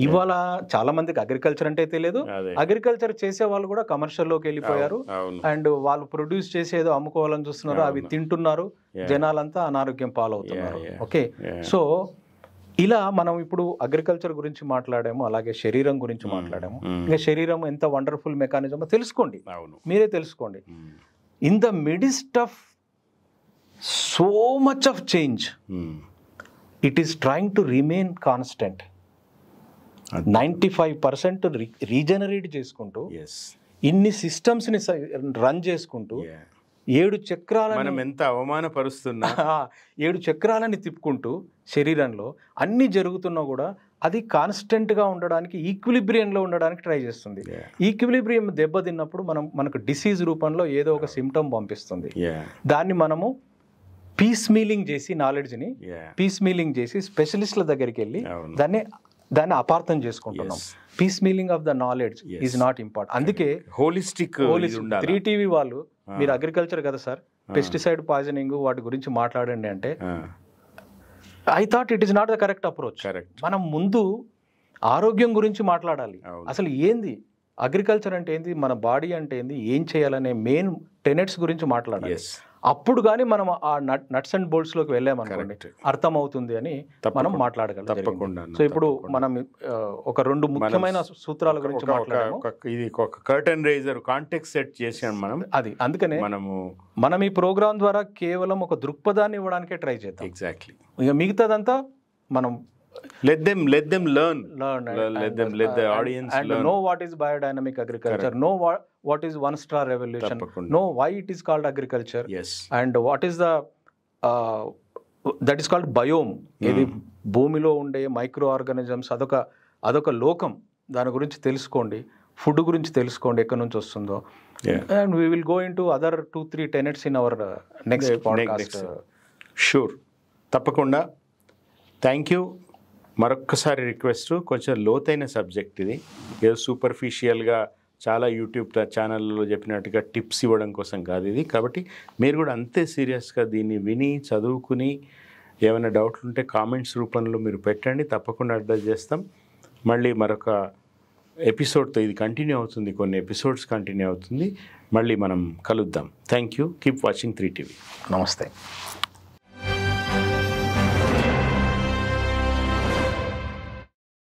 ఇవాళ చాలా మందికి అగ్రికల్చర్ అంటే తెలియదు. అగ్రికల్చర్ చేసే వాళ్ళు కూడా కమర్షియల్లోకి వెళ్ళిపోయారు అండ్ వాళ్ళు ప్రొడ్యూస్ చేసేదో అమ్ముకోవాలని చూస్తున్నారు, అవి తింటున్నారు, జనాలంతా అనారోగ్యం పాలవుతున్నారు. ఓకే, సో ఇలా మనం ఇప్పుడు అగ్రికల్చర్ గురించి మాట్లాడాము, అలాగే శరీరం గురించి మాట్లాడాము. ఇంకా శరీరం ఎంత వండర్ఫుల్ మెకానిజమో తెలుసుకోండి, మీరే తెలుసుకోండి. In the midst of so much of change it is trying to remain constant. 95% regenerate చేసుకుంటూ, ఇన్ని సిస్టమ్స్ని రన్ చేసుకుంటూ, 7 చక్రాలను మనం ఎంత అవమానపరుస్తున్నా 7 చక్రాలని తిప్పుకుంటూ శరీరంలో అన్ని జరుగుతున్నా కూడా అది కాన్స్టెంట్గా ఉండడానికి, ఈక్విలిబ్రియంలో ఉండడానికి ట్రై చేస్తుంది. ఈక్విలిబ్రియం దెబ్బతిన్నప్పుడు మనకు డిసీజ్ రూపంలో ఏదో ఒక సిమ్టమ్ పంపిస్తుంది. దాన్ని మనము పీస్ మీలింగ్ చేసి, నాలెడ్జ్ని పీస్ మీలింగ్ చేసి స్పెషలిస్ట్ల దగ్గరికి వెళ్ళి దాన్ని అపార్థం చేసుకుంటున్నాం. Piece mealing of the knowledge is not important. అందుకే హోలిస్టిక్ 3TV వాళ్ళు మీరు అగ్రికల్చర్ కదా సార్, పెస్టిసైడ్ పాయిజనింగ్ వాటి గురించి మాట్లాడండి అంటే I thought it is not the correct approach. మనం ముందు ఆరోగ్యం గురించి మాట్లాడాలి. అసలు ఏంది అగ్రికల్చర్ అంటే ఏంది, మన బాడీ అంటే ఏంది, ఏం చేయాలనే మెయిన్ టెనెట్స్ గురించి మాట్లాడాలి. అప్పుడు కానీ మనం ఆ నట్స్ అండ్ బోల్ట్స్ లోకి వెళ్ళామనుకోండి అర్థం అవుతుంది అని మనం మాట్లాడగలం. సో ఇప్పుడు మనం ఒక 2 ముఖ్యమైన సూత్రాల గురించి మాట్లాడాము. ఇది ఒక కర్టన్ రైజర్ కాంటెక్స్ట్ సెట్ చేసాం మనం. అది అందుకనే మనం ఈ ప్రోగ్రామ్ ద్వారా కేవలం ఒక దృక్పథాన్ని ఇవ్వడానికే ట్రై చేద్దాం. ఎగ్జాక్ట్లీ. ఇక మిగతాదంతా మనం let them learn let the audience and learn. Know what is biodynamic agriculture. Correct. Know what is 1 straw revolution. Know why it is called agriculture. Yes. And what is the that is called biome. ఇది భూమిలో ఉండే micro organisms, అదొక లోకం. దాని గురించి తెలుసుకోండి. Food గురించి తెలుసుకోండి, ఎక్కడి నుంచి వస్తుందో. And we will go into other 2-3 tenets in our next podcast. Sure, తప్పకుండా. Thank you. మరొక్కసారి రిక్వెస్ట్, కొంచెం లోతైన సబ్జెక్ట్ ఇది. ఏదో సూపర్ఫిషియల్గా చాలా యూట్యూబ్ ఛానల్లో చెప్పినట్టుగా టిప్స్ ఇవ్వడం కోసం కాదు ఇది. కాబట్టి మీరు కూడా అంతే సీరియస్గా దీన్ని విని చదువుకుని ఏమైనా డౌట్లు ఉంటే కామెంట్స్ రూపంలో మీరు పెట్టండి, తప్పకుండా అడ్రస్ చేస్తాం. మళ్ళీ మరొక ఎపిసోడ్తో ఇది కంటిన్యూ అవుతుంది, కొన్ని ఎపిసోడ్స్ కంటిన్యూ అవుతుంది. మళ్ళీ మనం కలుద్దాం. Thank you. Keep watching 3TV. నమస్తే.